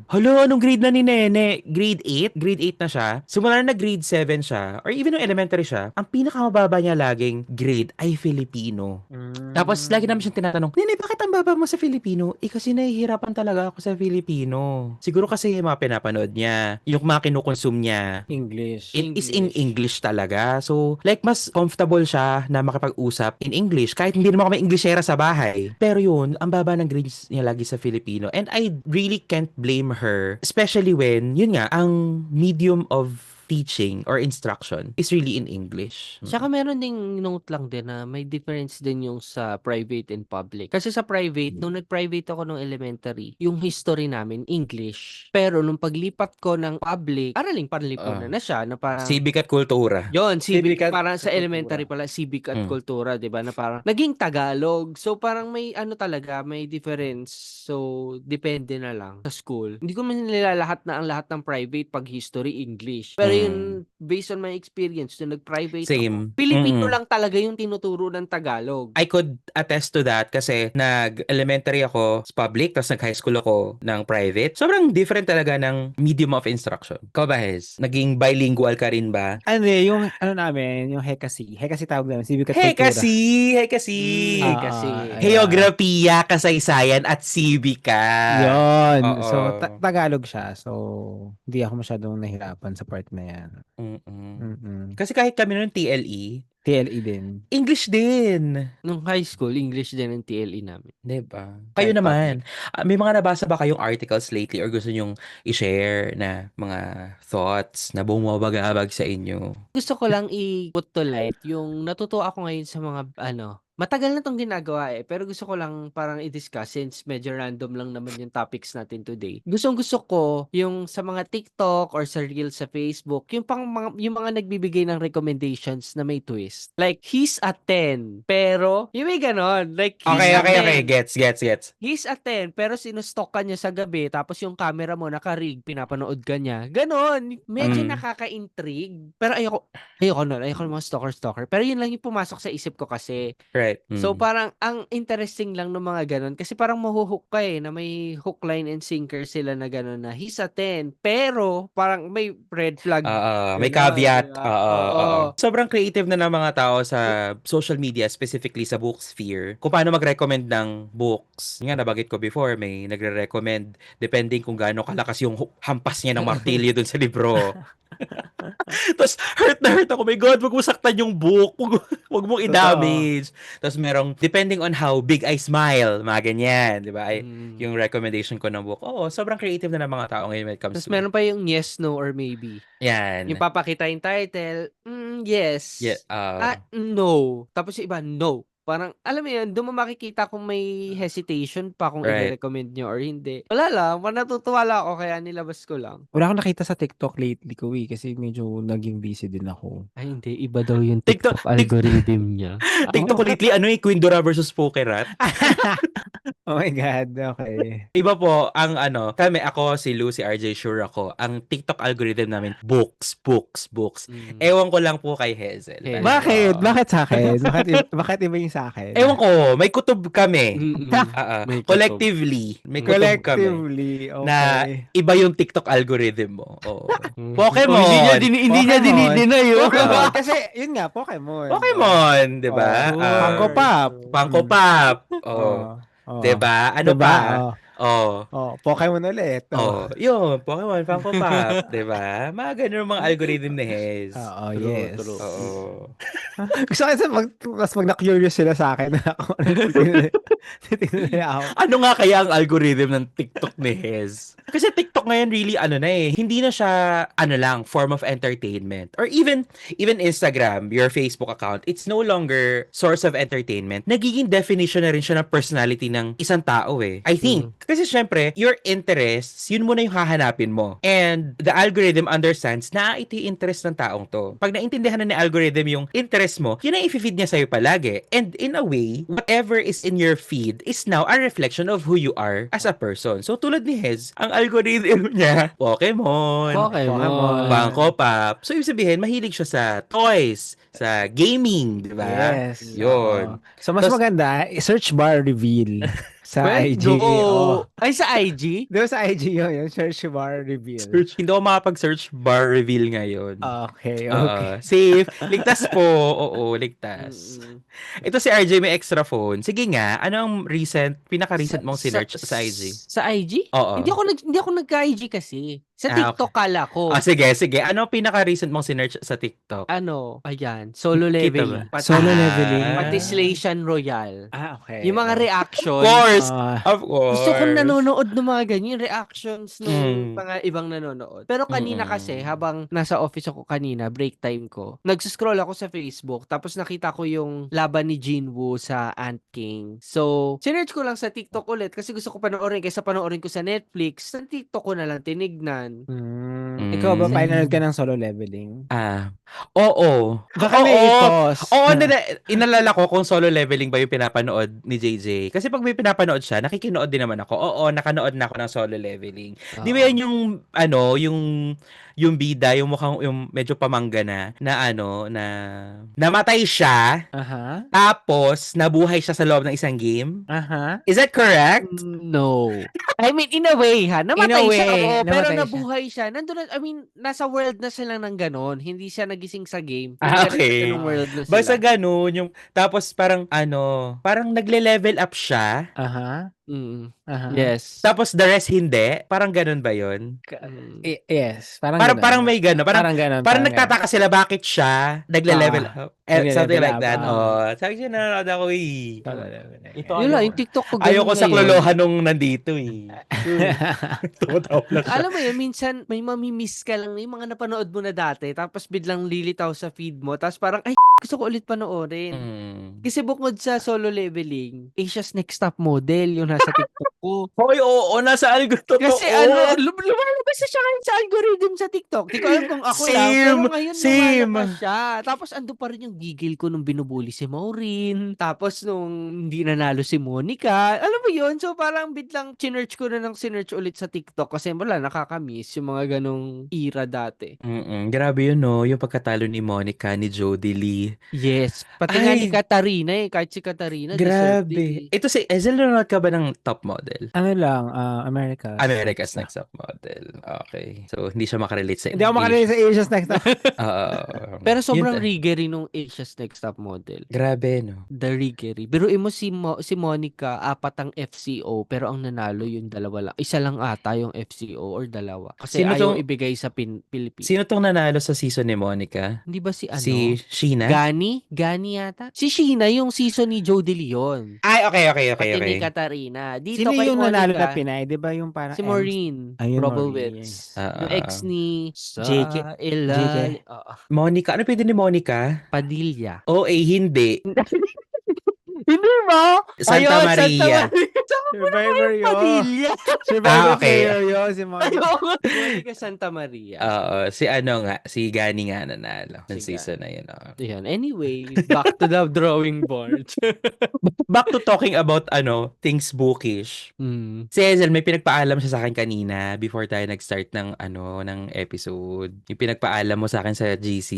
Anong grade na ni Nene? Grade 8? Grade 8 na siya. Simula na grade 7 siya, or even nung elementary siya, ang pinakamababa niya laging grade ay Filipino. Tapos, lagi namin siyang tinatanong, Nene, bakit ang baba mo sa Filipino? Kasi nahihirapan talaga ako sa Filipino. Siguro kasi yung mga pinapanood niya, yung mga kinukonsume niya, English. it is in English talaga. So, like, mas comfortable siya na makipag-usap in English, kahit hindi naman kami Englishera sa bahay. Pero yun, ang baba ng grades niya lagi sa Filipino. And I really can't blame her, especially when, yun nga, ang medium of teaching or instruction is really in English. Tsaka meron ding note lang din na may difference din yung sa private and public. Kasi sa private, nung nag-private ako nung elementary, yung history namin, English. Pero nung paglipat ko ng public, araling panlipunan na siya. Na parang, Civic at kultura. yun, civic Civic at parang sa kultura. elementary pala, civic at kultura, di ba? Na parang, naging Tagalog. So, parang may talaga, may difference. So, depende na lang sa school. Hindi ko man nilalahat na ang lahat ng private pag history, English. Pero yun, based on my experience, nung nag-private Same. ako, Filipino lang talaga yung tinuturo ng Tagalog. I could attest to that kasi nag-elementary ako sa public, tapos nag-high school ako ng private. Sobrang different talaga ng medium of instruction. Ikaw ba, Hez? Naging bilingual ka rin ba? Yung namin, yung Hekasi. Hekasi tawag namin, Civic at Kultura. Hekasi! Ayan. Geografiya, kasaysayan, at sibika. Yun. Oo. So, Tagalog siya. So, hindi ako masyadong nahirapan sa part na yan. Kasi kahit kami nun TLE din. English din. Nung high school, English din ang TLE namin. Diba? Kayo naman, may mga nabasa ba kayong articles lately or gusto nyong i-share na mga thoughts na bumabagabag sa inyo? Gusto ko lang i-put to light yung natuto ako ngayon sa mga matagal na tong ginagawa pero gusto ko lang parang i-discuss since medyo random lang naman yung topics natin today. Gusto ko yung sa mga TikTok or sa Reels sa Facebook, yung mga nagbibigay ng recommendations na may twist. Like, he's a 10, pero yung may ganon. Like, he's Okay. Gets. He's a 10, pero sinustok ka niya sa gabi, tapos yung camera mo naka-rig, pinapanood ka niya. Ganon. Medyo nakaka-intrigue. Pero ayoko nun mga stalker. Pero yun lang yung pumasok sa isip ko kasi. Right. So parang ang interesting lang ng mga ganon kasi parang mahuhook ka na may hook, line, and sinker sila na ganon na he's a 10 pero parang may red flag. May caveat. Sobrang creative na ng mga tao sa social media, specifically sa book sphere, kung paano mag-recommend ng books. Nga, nabagit ko before, may nagre-recommend depending kung gaano kalakas yung hampas niya ng martilyo dun sa libro. Tapos, hurt ako. My God, wag mo saktan yung book. Wag mong i-damage. Tapos, merong, depending on how big I smile, mga ganyan. Di ba? Yung recommendation ko ng book. Sobrang creative na ng mga tao ngayon when it comes Tapos, meron pa yung yes, no, or maybe. Yan. Yung papakita yung title, yes. Yeah, no. Tapos yung iba, no. Parang, alam mo yun, doon mo makikita kung may hesitation pa kung Right. i-recommend nyo or hindi. Wala lang, natutuwa lang ako kaya nilabas ko lang. Wala akong nakita sa TikTok lately ko kasi medyo naging busy din ako. Ay, hindi. Iba daw yung TikTok- TikTok algorithm niya. TikTok ko lately, Queen Dora versus Pokerat. Oh my God, okay. Iba po, ako, si Lou, si RJ, sure ako, ang TikTok algorithm namin, books. Ewan ko lang po kay Hazel. Hazel. Bakit? Bakit sa akin? Bakit iba yung sa akin? Ewan ko, may kutob kami. May Collectively. May kutob kami. Collectively, okay. Na iba yung TikTok algorithm mo. Oo. Pokemon. Oh, hindi niya Pokemon. dinideny yun. Pokemon. Kasi, yun nga, Pokemon. Pokemon, di ba? Oh. Funko Pop. Funko Pop. Oh. Oh. Di ba? Ano Diba? pa? Oh. Oh. Pokemon ulit. Oh, yun, Pokemon, Funko Pop, 'di ba? Mga ganun mga algorithm ni Hez. Oo, yes. Oo. Gusto ko kasi mas na-curious sila sa akin na ako. Titignan nila ako. Ano nga kaya ang algorithm ng TikTok ni Hez? Kasi TikTok ngayon really hindi na siya form of entertainment. Or even Instagram, your Facebook account, it's no longer source of entertainment. Nagiging definition na rin siya ng personality ng isang tao I think. Kasi syempre, your interests, yun muna yung hahanapin mo. And the algorithm understands na ito yung interest ng taong to. Pag naintindihan na ni algorithm yung interest mo, yun ang i-feed niya sa'yo palagi. And in a way, whatever is in your feed is now a reflection of who you are as a person. So tulad ni Hez, ang algorithm niya, Pokemon, Funko Pop. So ibig sabihin, mahilig siya sa toys, sa gaming, di ba? Yes. Yun. So, mas maganda, search bar reveal sa IG. Ay, sa IG? Di ba sa IG yun, search bar reveal. Hindi ako makapag-search bar reveal ngayon. Okay. Safe. Ligtas po. Oo, ligtas. Ito si RJ may extra phone. Sige nga, ano ang pinaka-recent mong sinearch sa IG? Sa IG? Oo. Hindi ako nag-IG kasi. Sa TikTok kala ko. Sige. Ano ang pinaka-recent mong sinearch sa TikTok? Ayan. Solo leveling. Solo leveling. Pati Slation Royale. Okay. Yung mga reactions. Of course. Gusto kong nanonood ng mga ganyan, reactions ng mga ibang nanonood. Pero kanina kasi, habang nasa office ako kanina, break time ko, nag-scroll ako sa Facebook, tapos nakita ko yung laban ni Jinwoo sa Ant King. So, sinearch ko lang sa TikTok ulit kasi gusto ko panoorin kaysa panoorin ko sa Netflix. Sa TikTok ko na lang tinignan. Ikaw ba pinanood ka ng Solo Leveling? Oo. Baka may i-pause. Oo, inalala ko kung Solo Leveling ba yung pinapanood ni JJ. Kasi pag may pinapanood siya, nakikinood din naman ako. Oo, nakanood na ako ng Solo Leveling. Di ba yun yung bida, yung mukhang yung medyo pamangga na namatay siya. Tapos nabuhay siya sa loob ng isang game. Is that correct? No. I mean, in a way, namatay siya. Oo, pero namatay nabuhay siya. Nandun, nasa world na sila ng ganon. Hindi siya nagising sa game. Okay. World na sila. Basta ganun, tapos parang nagle-level up siya. Yes. Tapos the rest hindi. Parang ganun ba yun? Yes. Parang may ganun. Ganun. Parang nagtataka sila bakit siya nagle-level up. Something like that. Sabi siya nanonood ako Yun lang, yung TikTok ko ganun ayoko sa ngayon. klolohan nung nandito Tumatawa lang siya. Alam mo yun, minsan may mamimiss ka lang yung mga napanood mo na dati, tapos biglang lilitaw sa feed mo, tapos parang, ay, gusto ko ulit panoorin. Kasi bukod sa Solo Leveling, Asia's Next Top Model, yung nasa TikTok ko. Hoy, oo, nasa algorithm. Kasi lumalabas na siya ngayon sa algorithm sa TikTok. Di ko alam kung ako lang, pero ngayon lumalabas siya. Tapos ando pa rin yung gigil ko nung binubuli si Maureen, tapos nung hindi nanalo si Monica. Alam mo yun? So parang biglang sinearch ko na ng sinearch ulit sa TikTok kasi wala, nakakamiss yung mga ganong era dati. Grabe yun, no? Yung pagkatalo ni Monica, ni Jodie Lee. Yes. Pati nga ni Katarina kahit si Katarina. Grabe. Ito si Ezel, nanonood ka ba ng Top Model? America's Next Top Model. Okay. So, hindi siya makarelate sa Hindi ako makarelate sa Asia's Next Top. Pero sobrang riggery nung Asia's Next Top Model. Grabe, no? The riggery. Pero mo si Monica, 4 ang FCO, pero ang nanalo yung 2 lang. Isa lang ata yung FCO or 2. Kasi ayaw ibigay sa Pilipinas. Sino tong nanalo sa season ni Monica? Hindi ba si Si Sheena? Gani yata? Si Sheena yung season ni Jodie Leon. Ay, okay. Pati ni Katarina. Dito Sino kay yung Monica, nanalo na Pinay? Di ba yung parang... si Maureen. Probowitz. Yung ex ni JK. Monica. Ano pwede ni Monica? Padilla. Hindi. Hindi ba? Santa Ayun, Maria. Survivor yun. Padilla. Survivor Okay. player yun. Si Monica. Monica Santa Maria. Oo, si Gani nga nanalo ng Si season na yun. Yan. Anyway, back to the drawing board. Back to talking about things bookish. Si Hazel, may pinagpaalam siya sa akin kanina before tayo nag-start ng episode. Yung pinagpaalam mo sa akin sa GC.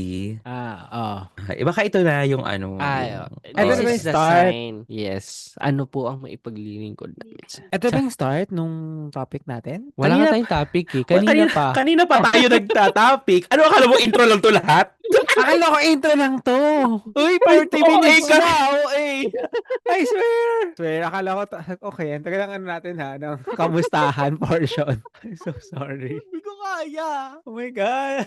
Baka ito na yung Ito na ba yung start? Yes. Ano po ang maipaglilingkod namin? Ito ba yung start nung topic natin? Wala nga tayong topic eh. Kanina pa. Kanina pa tayo nagta-topic. Ano akala mo, intro lang to lahat? Akala ko intro lang to. Uy, 40 minutes ka. na. OA. I swear. Akala ko, okay, ang tagal lang natin ha, ng kamustahan portion. I'm so sorry. Hindi ko kaya. Oh my God.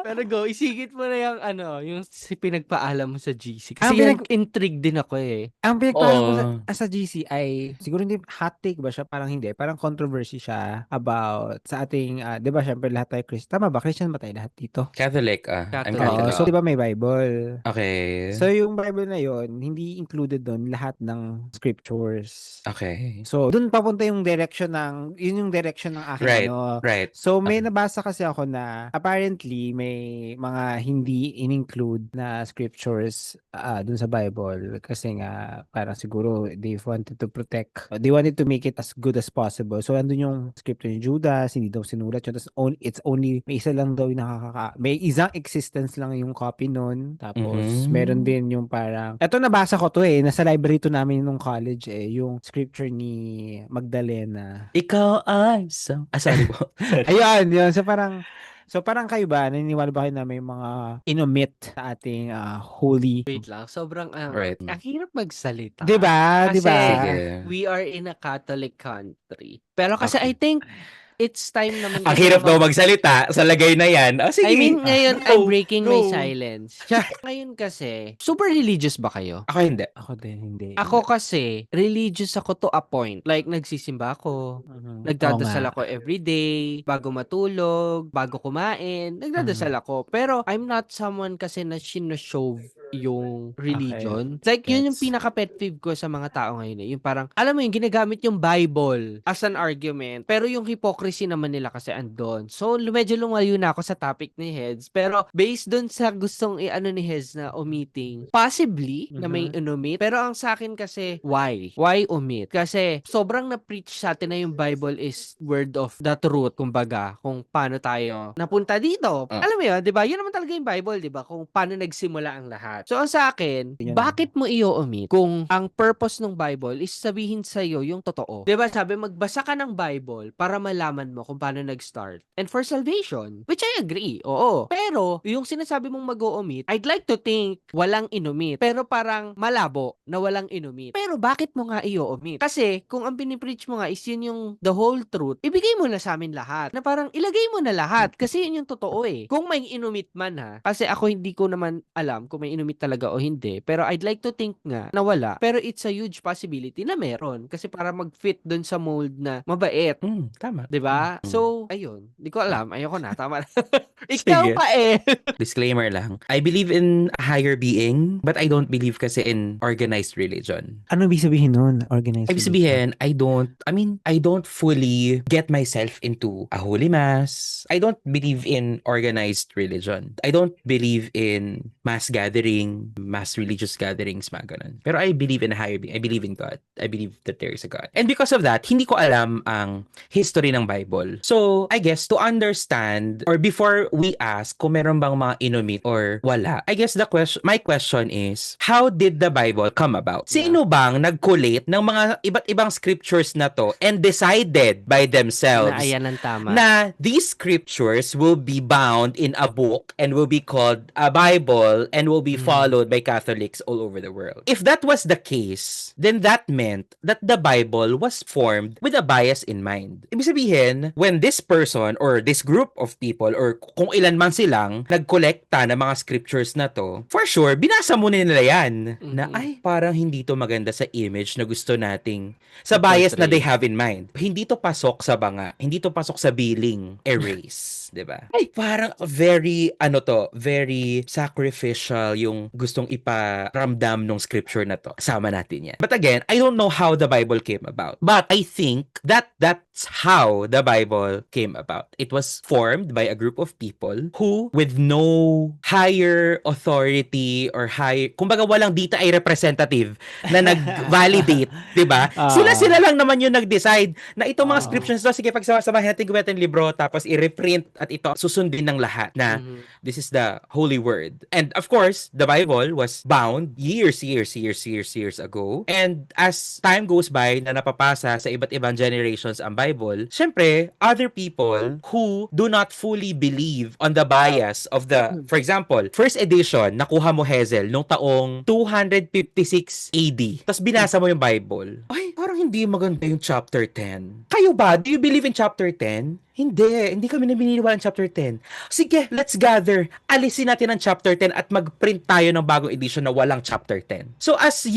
Pero go, isigit mo na yung yung pinagpaalam mo sa GC. Kasi Ah, intrigue din ako eh. Ang pinagpaalam ko Oo. sa GC ay, siguro hindi hot take ba siya? Parang hindi. Parang controversy siya about sa ating, di ba, syempre lahat tayo Christian. Tama ba? Christian ba tayo lahat dito? Catholic, I'm Catholic. Catholic. So, di ba may Bible? Okay. So, yung Bible na yon hindi included doon lahat ng scriptures. Okay. So, doon papunta yung direction yun yung direction ng aking Right. So, may nabasa kasi ako na apparently may mga hindi in-include na scriptures dun sa Bible kasi nga parang siguro they wanted to make it as good as possible. So, andun yung scripture ni Judas, hindi daw sinulat yun. Tapos, it's only, may isa lang daw yung may isang existence lang yung copy nun. Tapos, meron din yung parang, eto nabasa ko to nasa library to namin nung college yung scripture ni Magdalena. Ikaw ay sorry po. Ayun, yun. So parang kayo ba, naniniwala ba kayo na may mga inomit sa ating holy? Wait lang, sobrang Right. ang hirap magsalita. Diba? Kasi Sige. we are in a Catholic country. Pero kasi Okay. I think it's time naman Ang kasi hirap na daw magsalita sa lagay na yan. Sige. I mean, ngayon, Go, I'm breaking my go. silence. Ngayon kasi, super religious ba kayo? Ako hindi. Ako din, hindi. Ako kasi, religious ako to a point. Like, nagsisimba ako, nagdadasal ako everyday, bago matulog, bago kumain, nagdadasal ako. Pero, I'm not someone kasi na sinashove yung religion. Like, yun yung Gets. pinaka-pet peeve ko sa mga tao ngayon eh. Yung parang, alam mo yung ginagamit yung Bible as an argument, pero yung hypocrisy naman nila kasi andon. So, medyo lumayo na ako sa topic ni Heads. Pero, based dun sa gustong ni Heads na omitting, possibly, na may omit. Pero ang sa akin kasi, why? Why omit? Kasi, sobrang na-preach sa atin na yung Bible is word of the truth, kumbaga, kung paano tayo napunta dito. Alam mo yun, di ba? Yun naman talaga yung Bible, di ba? Kung paano nagsimula ang lahat. So, ang sa akin, bakit mo i-omit kung ang purpose ng Bible is sabihin sa'yo yung totoo? Di ba? Sabi, magbasa ka ng Bible para malaman mo kung paano nag-start. And for salvation, which I agree, oo. Pero, yung sinasabi mong mag-o-omit, I'd like to think walang inumit. Pero parang malabo na walang inumit. Pero bakit mo nga i-omit? Kasi, kung ang pinipreach mo nga is yun yung the whole truth, ibigay mo na sa amin lahat. Na parang ilagay mo na lahat. Kasi yun yung totoo eh. Kung may inumit man ha, kasi ako hindi ko naman alam kung may inumit talaga o hindi. Pero I'd like to think nga na wala. Pero it's a huge possibility na meron. Kasi para mag-fit dun sa mold na mabait. Tama. Diba? So, ayun. Di ko alam. Ayoko na. Tama na. Ikaw Sige. pa eh. Disclaimer lang. I believe in a higher being, but I don't believe kasi in organized religion. Ano ibig sabihin nun? Organized Ibig sabihin, I don't fully get myself into a holy mass. I don't believe in organized religion. I don't believe in mass gathering, mass religious gatherings, mga ganun. Pero I believe in a higher being. I believe in God. I believe that there is a God. And because of that, hindi ko alam ang history ng Bible. So, I guess to understand, or before we ask kung meron bang mga inumit or wala, I guess my question is, how did the Bible come about? Sino bang nag-collate ng mga iba't ibang scriptures na to and decided by themselves Na ayan ang tama. na these scriptures will be bound in a book and will be called a Bible and will be followed by Catholics all over the world? If that was the case, then that meant that the Bible was formed with a bias in mind. Ibig sabihin, when this person or this group of people or kung ilan man silang nagkolekta ng mga scriptures na to, for sure, binasa muna nila yan na ay, parang hindi to maganda sa image na gusto nating sa bias na they have in mind. Hindi to pasok sa banga. Hindi to pasok sa billing. Erase. 'di ba? Ay, parang very, very sacrificial yung gustong iparamdam nung scripture na to. Sama natin yan. But again, I don't know how the Bible came about. But I think that that's how the Bible came about. It was formed by a group of people who, with no higher authority or kumbaga walang dita ay representative na nag-validate, 'di ba? Sila lang naman yung nag-decide na itong mga scriptures to, sige, pagsamahin natin gawin natin libro, tapos i-reprint at ito susundin ng lahat na this is the holy word. And of course, the Bible was bound years ago. And as time goes by na napapasa sa iba't ibang generations ang Bible, syempre, other people who do not fully believe on the bias of the, for example, first edition, nakuha mo Hazel nung taong 256 AD. Tapos binasa mo yung Bible. Ay, parang hindi maganda yung chapter 10. Kayo ba? Do you believe in chapter 10? Hindi kami naniniwala ng chapter 10. Sige, let's gather. Alisin natin ang chapter 10 at mag-print tayo ng bagong edition na walang chapter 10. So as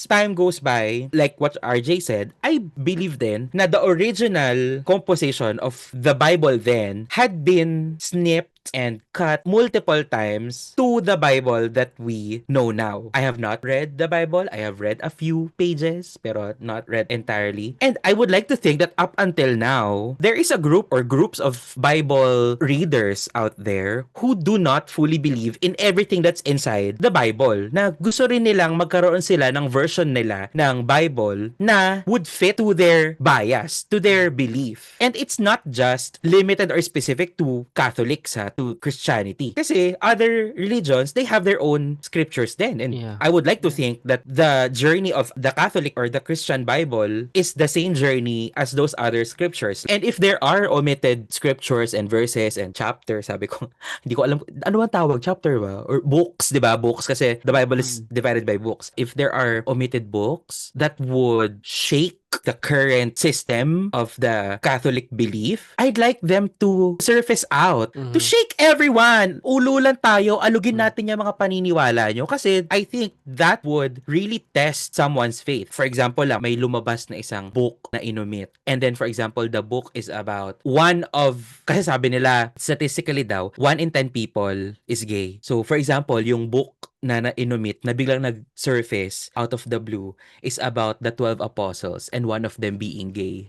time goes by, like what RJ said, I believe then na the original composition of the Bible then had been snipped and cut multiple times to the Bible that we know now. I have not read the Bible. I have read a few pages, pero not read entirely. And I would like to think that up until now, there is a group or groups of Bible readers out there who do not fully believe in everything that's inside the Bible. Na gusto rin nilang magkaroon sila ng version nila ng Bible na would fit to their bias, to their belief. And it's not just limited or specific to Catholics, to Christianity. Kasi other religions, they have their own scriptures then. And I would like to think that the journey of the Catholic or the Christian Bible is the same journey as those other scriptures. And if there are omitted scriptures and verses and chapters, sabi ko, hindi ko alam, ano ba tawag? Chapter ba? Or books, di ba? Books kasi the Bible is divided by books. If there are omitted books that would shake the current system of the Catholic belief, I'd like them to surface out, to shake everyone. Ululan tayo, alugin natin yung mga paniniwala nyo kasi I think that would really test someone's faith. For example, may lumabas na isang book na inumit. And then for example, the book is about kasi sabi nila, statistically daw, 1 in 10 people is gay. So for example, yung book na inumit na biglang nag-surface out of the blue is about the 12 apostles and one of them being gay.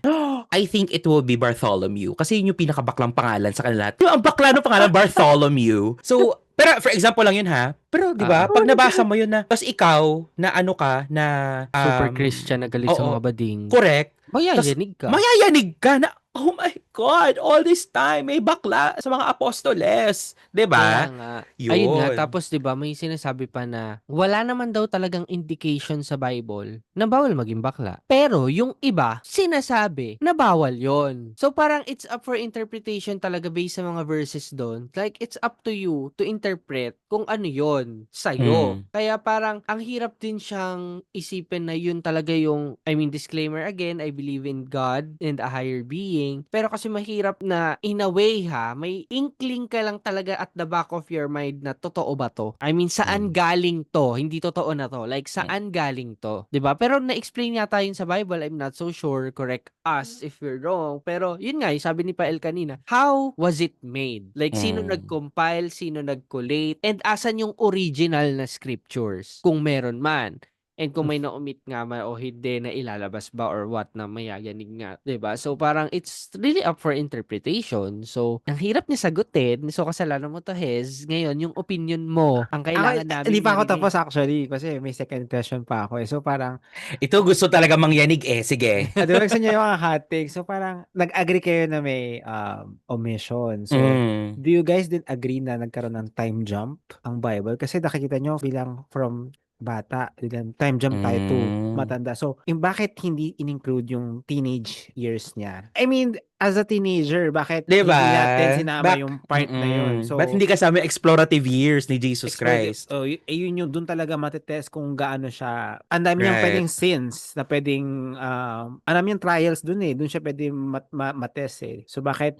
I think it will be Bartholomew kasi yun yung pinakabaklang pangalan sa kanila. Yung ang bakla ng pangalan, Bartholomew. So, pero for example lang yun ha. Pero di ba, pag nabasa mo yun na, tapos ikaw, na ano ka, na super Christian na galit sa mga bading. Correct. Mayayanig ka na, oh my God, all this time, may bakla sa mga apostoles. Diba? Kaya nga. Ayun nga, tapos diba, may sinasabi pa na wala naman daw talagang indication sa Bible na bawal maging bakla. Pero yung iba, sinasabi na bawal yon. So parang it's up for interpretation talaga based sa mga verses doon. Like, it's up to you to interpret kung ano yon sa'yo. Kaya parang ang hirap din siyang isipin na yun talaga yung, disclaimer again, I believe in God and a higher being. Pero kasi mahirap na in a way may inkling ka lang talaga at the back of your mind na totoo ba to? Saan galing to? Hindi totoo na to. Like, saan galing to? 'Di ba? Pero na-explain nga tayo sa Bible, I'm not so sure. Correct us if we're wrong. Pero yun nga, sabi ni Pael kanina, how was it made? Like, sino nag-compile? Sino nag-collate? And asan yung original na scriptures? Kung meron man. And kung may na-omit nga o hindi na ilalabas ba or what na mayayanig nga, 'di ba? So parang it's really up for interpretation. So ang hirap niya sagutin. So kasalanan mo to, Hez. Ngayon yung opinion mo ang kailangan namin. Hindi pa ako tapos actually kasi may second question pa ako. So parang ito gusto talaga mangyanig sige. Gusto niyo yung hot take. So parang nag-agree kayo na may omission. So do you guys din agree na nagkaroon ng time jump ang Bible? Kasi nakikita nyo bilang from bata, time jump tayo to matanda. So, bakit hindi in-include yung teenage years niya? As a teenager, bakit diba? Hindi natin sinama yung part na yun? So, ba't hindi kasama explorative years ni Jesus Christ? Yun yung dun talaga matitest kung gaano siya. Ang dami niyang pwedeng sins na pwedeng, ang dami yung trials dun dun siya pwedeng matest So, bakit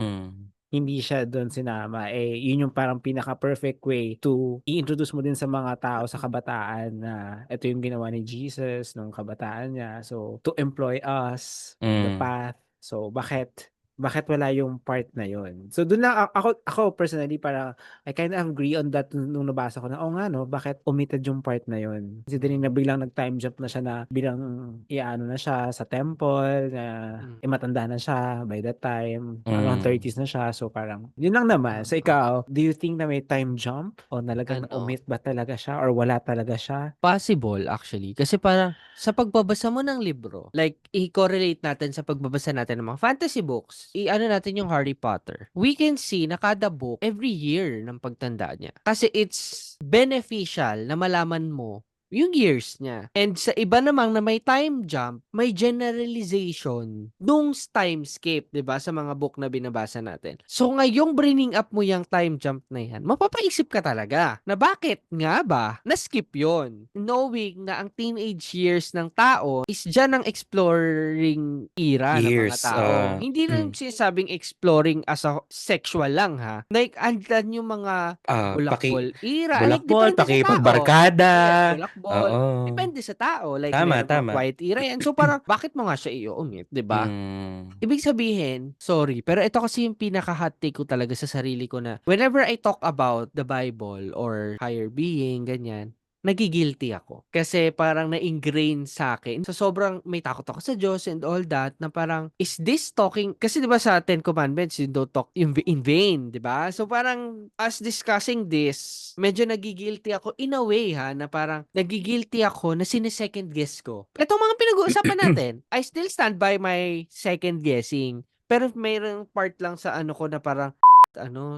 hindi siya doon sinama, yun yung parang pinaka-perfect way to i-introduce mo din sa mga tao sa kabataan na ito yung ginawa ni Jesus nung kabataan niya. So, to employ us, the path. So, bakit bakit wala yung part na yun. So doon lang ako personally para I kind of agree on that nung nabasa ko na nga no, bakit omitted yung part na yun. Kasi din na biglang nag-time jump na siya na bilang iano na siya sa temple na matanda na siya by that time. Around 30s na siya. So parang yun lang naman. So ikaw, do you think na may time jump o nalagang na-omit ba talaga siya or wala talaga siya? Possible actually. Kasi parang sa pagbabasa mo ng libro, like i-correlate natin sa pagbabasa natin ng mga fantasy books, i-ano natin yung Harry Potter. We can see na kada book, every year ng pagtanda niya. Kasi it's beneficial na malaman mo yung years niya. And sa iba namang na may time jump, may generalization nung time skip, 'di ba, sa mga book na binabasa natin. So ngayong bringing up mo yung time jump na yan, mapapaisip ka talaga na bakit nga ba na-skip yon? Knowing na ang teenage years ng tao is dyan ang exploring era ng mga Years, tao. Hindi lang sinasabing exploring as a sexual lang ha. Like, andyan yung mga bulakbol era. Like, bulakbol, depende sa tao. pakipagbarkada. Yes, bulakbol. Oo. Depende sa tao. Like, Tama, meron mga tama. quiet era yan. So, parang, bakit mo nga siya i-omit, diba? Ibig sabihin, sorry, pero ito kasi yung pinaka-hot take ko talaga sa sarili ko na whenever I talk about the Bible or higher being, ganyan, nagigilty ako. Kasi parang na-ingrain sa akin. So, sobrang may takot ako sa Diyos and all that na parang, is this talking? Kasi diba sa Ten Commandments, you don't talk in vain, diba? So, parang, as discussing this, medyo nagigilty ako in a way ha, na parang nagigilty ako na sinesecond guess ko. Itong mga pinag-uusapan natin, I still stand by my second guessing. Pero mayroong part lang sa ano ko na parang,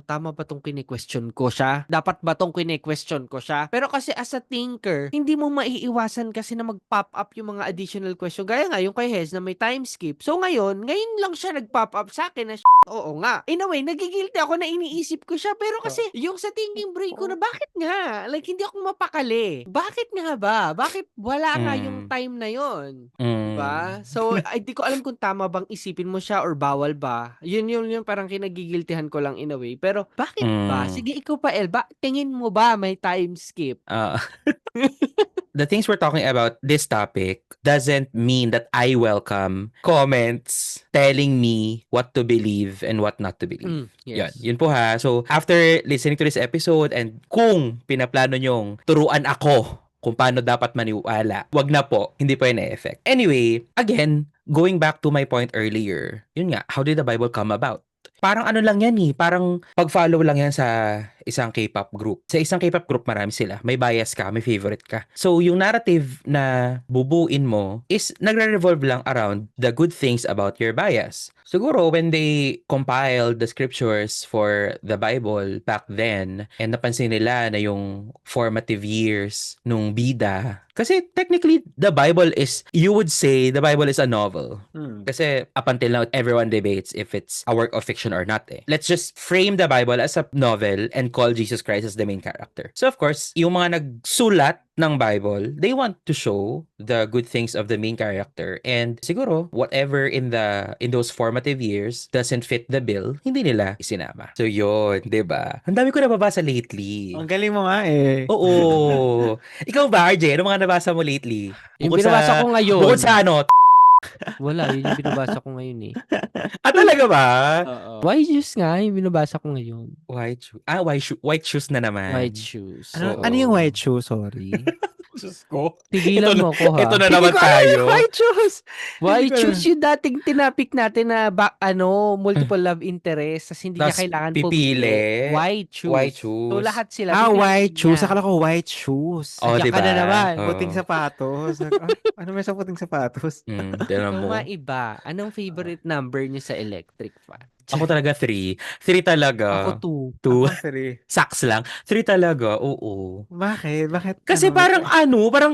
tama ba tong kine-question ko siya? Dapat ba tong kine-question ko siya? Pero kasi as a thinker, hindi mo maiiwasan kasi na mag-pop up yung mga additional question. Gaya nga yung kay Hez na may time skip. So ngayon lang siya nag-pop up sa akin na oo nga. In a way, nagigilty ako na iniisip ko siya. Pero kasi yung sa thinking brain ko na bakit nga? Like hindi ako mapakali. Bakit nga ba? Bakit wala nga yung time na yon? Diba? So, di ko alam kung tama bang isipin mo siya or bawal ba. Yun parang kinagigiltihan ko lang in a way. Pero, bakit ba? Sige, ikaw pa, El. Tingin mo ba may time skip? The things we're talking about this topic doesn't mean that I welcome comments telling me what to believe and what not to believe. Yes. Yun po ha. So, after listening to this episode and kung pinaplano nyong turuan ako kung paano dapat maniwala, wag na po. Hindi po yun na-effect. Anyway, again, going back to my point earlier, yun nga, how did the Bible come about? Parang ano lang yan parang pag-follow lang yan sa isang K-pop group. Sa isang K-pop group, marami sila. May bias ka, may favorite ka. So, yung narrative na bubuin mo is nagre-revolve lang around the good things about your bias. Siguro, when they compiled the scriptures for the Bible back then, and napansin nila na yung formative years nung bida, kasi technically, the Bible is, you would say, the Bible is a novel. Kasi up until now, everyone debates if it's a work of fiction or not Let's just frame the Bible as a novel and call Jesus Christ as the main character. So of course, yung mga nagsulat ng Bible, they want to show the good things of the main character. And siguro, whatever in those formative years doesn't fit the bill, hindi nila isinama. So yun, 'di ba? Ang dami ko nababasa lately. Ang galing mo nga eh. Oo. Ikaw ba, RJ? Ano mga nabasa mo lately? Yung binabasa ko ngayon. Bukod sa ano? Wala, yun yung binabasa ko ngayon eh. Talaga ba? Oo. White shoes nga, yung binabasa ko ngayon. White shoes. White shoes na naman. White shoes. Ano yung white shoe? Sorry. Diyos ko. Tigilan mo ko ha. Ito na naman tayo. White shoes! White shoes yung dating tinapik natin na multiple love interest tas hindi niya Tas kailangan pipili. White shoes. White shoes. So lahat sila. White shoes. niya. Akala ko white shoes. Oh, Sadya diba? ka na naman. Puting sapatos. Ano may sa puting sapatos? Tinan So mo. maiba. Anong favorite number niyo sa electric fan? Ako talaga 3. 3 talaga. Ako 2. 2. Saks lang. 3 talaga. Oo. Bakit? Kasi parang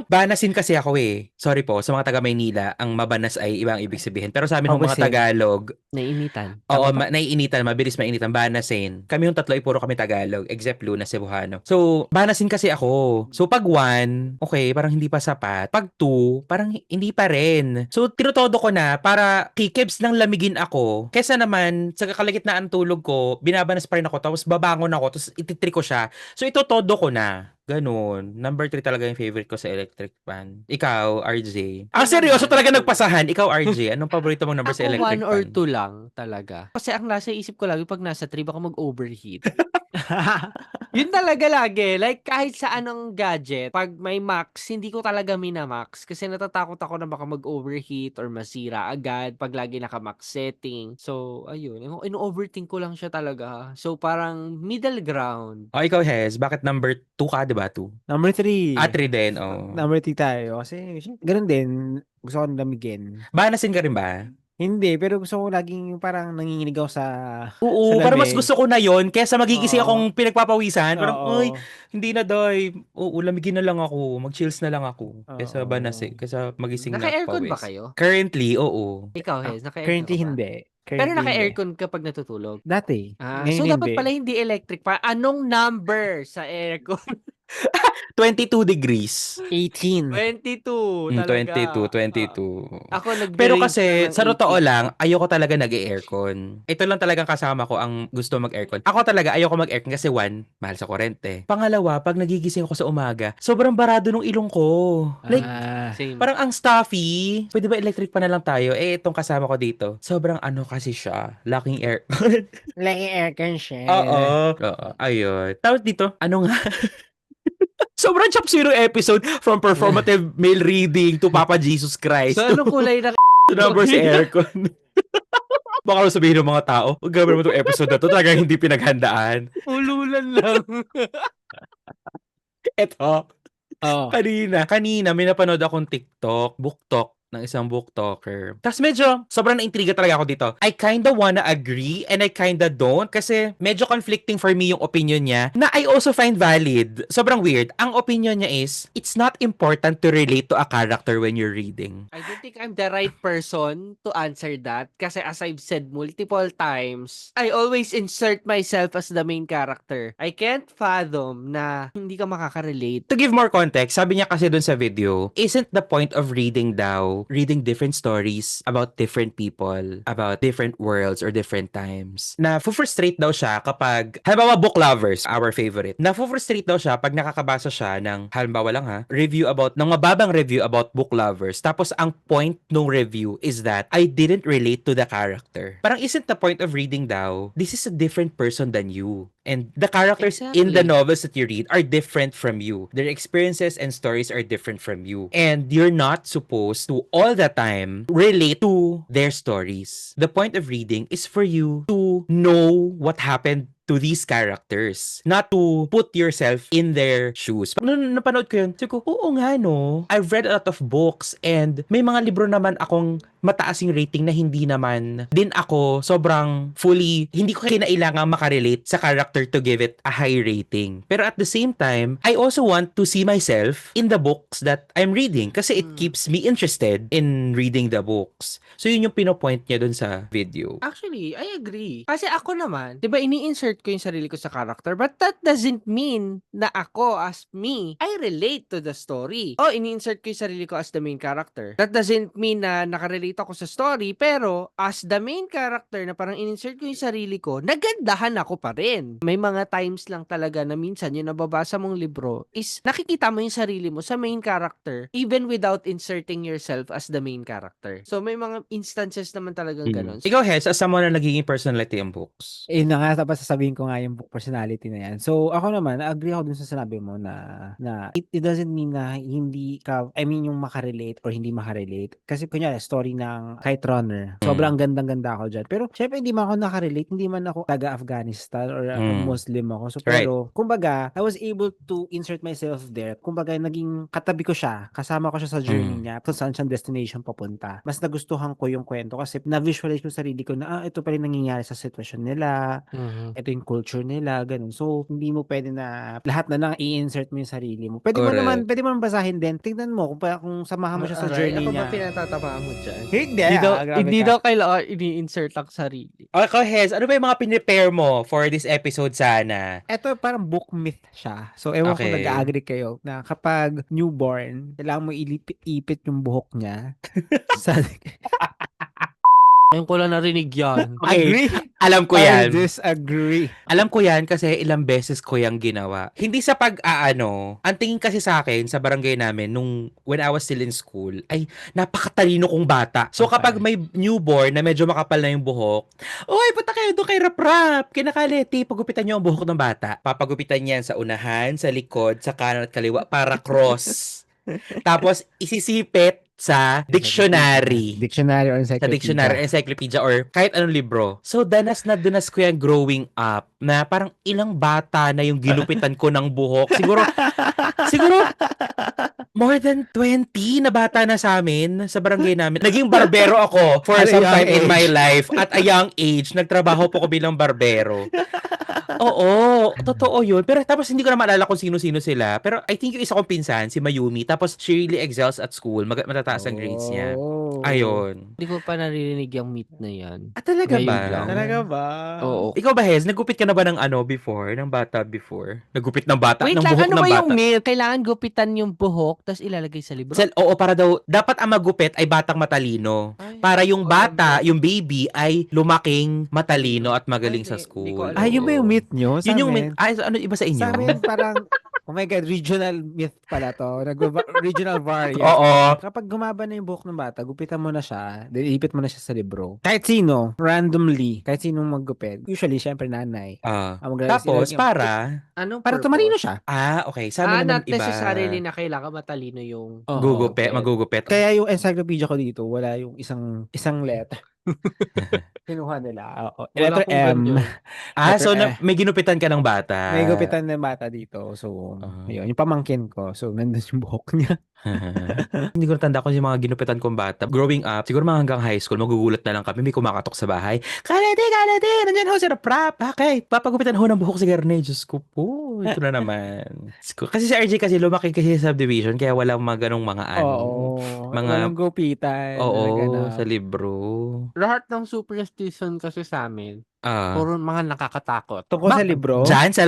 banasin kasi ako Sorry po, sa mga taga Maynila, ang mabanas ay ibang ibig sabihin. Pero sa amin ng mga Opposite. Tagalog, Naiinitan. oo, Tama ba? naiinitan, mabilis mainitan, banasin. Kami yung tatlo ay puro kami Tagalog, except Luna, Cebuano. So, banasin kasi ako. So, pag 1, okay, parang hindi pa sapat. Pag 2, parang hindi pa rin. So, tinutodo ko na para kikibs nang lamigin ako. Kesa naman, sa kalagitnaan tulog ko, binabanas pa rin ako, tapos babangon ako, tapos ititri ko siya. So, ito todo ko na. Ganun. Number 3 talaga yung favorite ko sa electric fan. Ikaw, RJ. Seryoso talaga nagpasahan. Ikaw, RJ. Anong paborito mong number sa Ako electric 1 or fan? 2 lang talaga. Kasi ang nasa isip ko lagi pag nasa 3 baka mag-overheat. Yun talaga lagi. Like, kahit sa anong gadget, pag may max, hindi ko talaga minamax. Kasi natatakot ako na baka mag-overheat or masira agad pag lagi naka-max setting. So, ayun. Ino-overthink ko lang siya talaga. So, parang middle ground. Ikaw, Hez. Bakit number 2 ka, diba? 2? Number 3. 3 din, oh. Number 3 tayo. Kasi, ganun din. Gusto ko lamigin. Banasin ka rin ba? Hindi, pero gusto ko laging parang nanginginig ako sa Oo, parang mas lamig. gusto ko na yon kaysa magigising Oo. akong pinagpapawisan. Parang, uy, Oo. hindi na day. Oo, lamigin na lang ako. Mag-chills na lang ako. Kaysa Oo. banasin. Kaysa magising na Naka-aircon ba pawis. kayo? Currently, oo. Ikaw, Hez, naka-aircon Currently ka ba? hindi. Pero Currently hindi. naka-aircon ka pag natutulog? Dati. So Ngayon dapat hindi. pala hindi electric pa. Anong number sa aircon? 22 degrees. 18. 22 talaga. 22. Ako Pero nagre-range kasi, lang ng sa totoo 18. lang, ayoko talaga nag-aircon. Ito lang talagang kasama ko ang gusto mag-aircon. Ako talaga, ayoko mag-aircon kasi one, mahal sa kurente. Pangalawa, pag nagigising ako sa umaga, sobrang barado nung ilong ko. Like, Same. parang ang stuffy. Pwede ba electric pa na lang tayo? Itong kasama ko dito, sobrang ano kasi siya, laking aircon. Like aircon siya. Oo. Ayun. Tawag dito, ano nga? Sobrang chop suey ng episode from performative male reading to Papa Jesus Christ. So anong kulay na To number sa aircon. Baka lang sabihin ng mga tao, grabe naman itong episode na to, talagang hindi pinaghandaan. ululan lang. Eto, Oh. kanina may napanood akong TikTok, BookTok, ng isang booktalker. Tapos medyo, sobrang naintriga talaga ako dito. I kinda wanna agree and I kinda don't kasi medyo conflicting for me yung opinion niya na I also find valid. Sobrang weird. Ang opinion niya is, it's not important to relate to a character when you're reading. I don't think I'm the right person to answer that kasi as I've said multiple times, I always insert myself as the main character. I can't fathom na hindi ka makaka-relate. To give more context, sabi niya kasi dun sa video, isn't the point of reading daw, reading different stories about different people, about different worlds or different times. Na frustrate daw siya kapag, halimbawa book lovers, our favorite, na frustrate daw siya pag nakakabasa siya ng, halimbawa lang ha, ng mababang review about book lovers. Tapos ang point ng review is that I didn't relate to the character. Parang isn't the point of reading daw, this is a different person than you. And the characters in the Exactly. novels that you read are different from you. Their experiences and stories are different from you. And you're not supposed to all the time relate to their stories. The point of reading is for you to know what happened to these characters. Not to put yourself in their shoes. Nung napanood ko yun, sabi ko, oo nga no. I've read a lot of books and may mga libro naman akong mataas yung rating na hindi naman din ako sobrang fully, hindi ko kinailangan makarelate sa character to give it a high rating. Pero at the same time, I also want to see myself in the books that I'm reading kasi it keeps me interested in reading the books. So yun yung pinopoint niya dun sa video. Actually, I agree. Kasi ako naman, 'di ba ini-insert ko yung sarili ko sa character, but that doesn't mean na ako as me, I relate to the story. Ini-insert ko yung sarili ko as the main character. That doesn't mean na nakarelate ako sa story, pero as the main character na parang in-insert ko yung sarili ko, nagandahan ako pa rin. May mga times lang talaga na minsan yung nababasa mong libro is nakikita mo yung sarili mo sa main character even without inserting yourself as the main character. So may mga instances naman talagang ganun. Ikaw, Hes, as someone na nagiging personality ang books. Yun na nga, tapos sasabihin ko nga yung book personality na yan. So, ako naman, agree ako dun sa sinabi mo na it doesn't mean na hindi ka, I mean, yung makarelate or hindi makarelate. Kasi kunyari, story ng Kite Runner. Sobrang gandang-ganda ako dyan. Pero, syempre, hindi man ako nakarelate. Hindi man ako taga-Afghanistan or Muslim ako. So, pero, kumbaga, I was able to insert myself there. Kumbaga, naging katabi ko siya. Kasama ko siya sa journey niya. Kung saan siyang destination papunta. Mas nagustuhan ko yung kwento kasi na-visualize ko sarili ko na, ito pa rin nangyayari sa sitwasyon nila. Ito yung culture nila, ganun. So, hindi mo pwede na lahat na lang i-insert mo yung sarili mo. Pwede mo naman basahin din. Tignan mo kung samahan mo siya sa journey ako niya. ba pinatatamaan mo dyan? Hindi. Hindi daw kailangan ini-insert lang sarili. Ikaw, Hes, ano ba yung mga pinrepare mo for this episode sana? Ito parang book myth siya. So, ewan ko Okay. nag-agree kayo na kapag newborn, kailangan mo ipit yung buhok niya. sa Ngayon ko lang narinig yan. Okay, Agree? alam ko I yan. disagree. Alam ko yan kasi ilang beses ko yung ginawa. Hindi sa pag-aano. Ang tingin kasi sa akin, sa barangay namin, when I was still in school, ay napakatalino kong bata. So Okay. kapag may newborn na medyo makapal na yung buhok, oy, punta kayo doon kay Rap-Rap. Kinakaleti, pagupitan niyo ang buhok ng bata. Papagupitan niyan sa unahan, sa likod, sa kanan at kaliwa para cross. Tapos isisipit sa dictionary. Dictionary or Sa encyclopedia. dictionary, encyclopedia, or kahit anong libro. So, danas na danas ko yan growing up na parang ilang bata na yung ginupitan ko ng buhok. Siguro, more than 20 na bata na sa amin, sa barangay namin. Naging barbero ako for At a some young time in my age. life. At a young age, nagtrabaho po ko bilang barbero. Oo, totoo yun. Pero tapos hindi ko na maalala kung sino-sino sila. Pero I think yung isa kong pinsan, si Mayumi, tapos she really excels at school. Matataas ang grades niya. Oh. Ayun. Hindi ko pa naririnig yung meet na yan. Talaga Ngayon ba? lang. Talaga ba? Oo. Ikaw ba, Hez? Nagupit ka na ba ng before? Ng bata before? Nagupit ng bata? Wait ng lang, buhok ano ng ba bata? yung meal? Kailangan gupitan yung buhok tapos ilalagay sa libro? Oo, para daw, dapat ang magupit ay batang matalino. Ay, Para yung bata, maganda. yung baby, ay lumaking matalino at magaling Ay, sa hindi school. ko alam. Ay, yun ba yung meet nyo? Sa Yun yung, amin? ano iba sa inyo? Sa amin parang, oh my God, regional myth pala to. Regional variant. Oo. Kapag gumaba na yung buhok ng bata, gupitan mo na siya, then ipit mo na siya sa libro. Kahit sino, randomly, kahit sinong maggupit. Usually, syempre nanay. Ang maglalagay Tapos, sila- para, Anong para purpose? tumalino siya. okay, sa amin naman Not iba. necessarily na kailangan matalino yung Oo. Magugupit. Kaya yung encyclopedia ko dito, wala yung isang letter. Kinuha nila. Oo. Wala Letter akong M. ganyan. So Letter may ginupitan ka ng bata. May gupitan na bata dito. So, ayun, yung pamangkin ko. So, nandun yung buhok niya. Hindi ko natanda kung yung mga ginupitan kong bata. Growing up, siguro mga hanggang high school, magugulat na lang kami. May kumakatok sa bahay. Kalete! Nandiyan ho si Rap-Rap. Okay, papagupitan ho ng buhok si Garnay. Diyos ko po. Ito na naman. Kasi si RJ kasi lumaki kasi sa subdivision, kaya walang mga ganong mga Oo. mga, Walang gupitan. oo, sa libro. Lahat ng superstition kasi sa amin, Ah. puro mga nakakatakot. Tungkol sa libro. Diyan, sa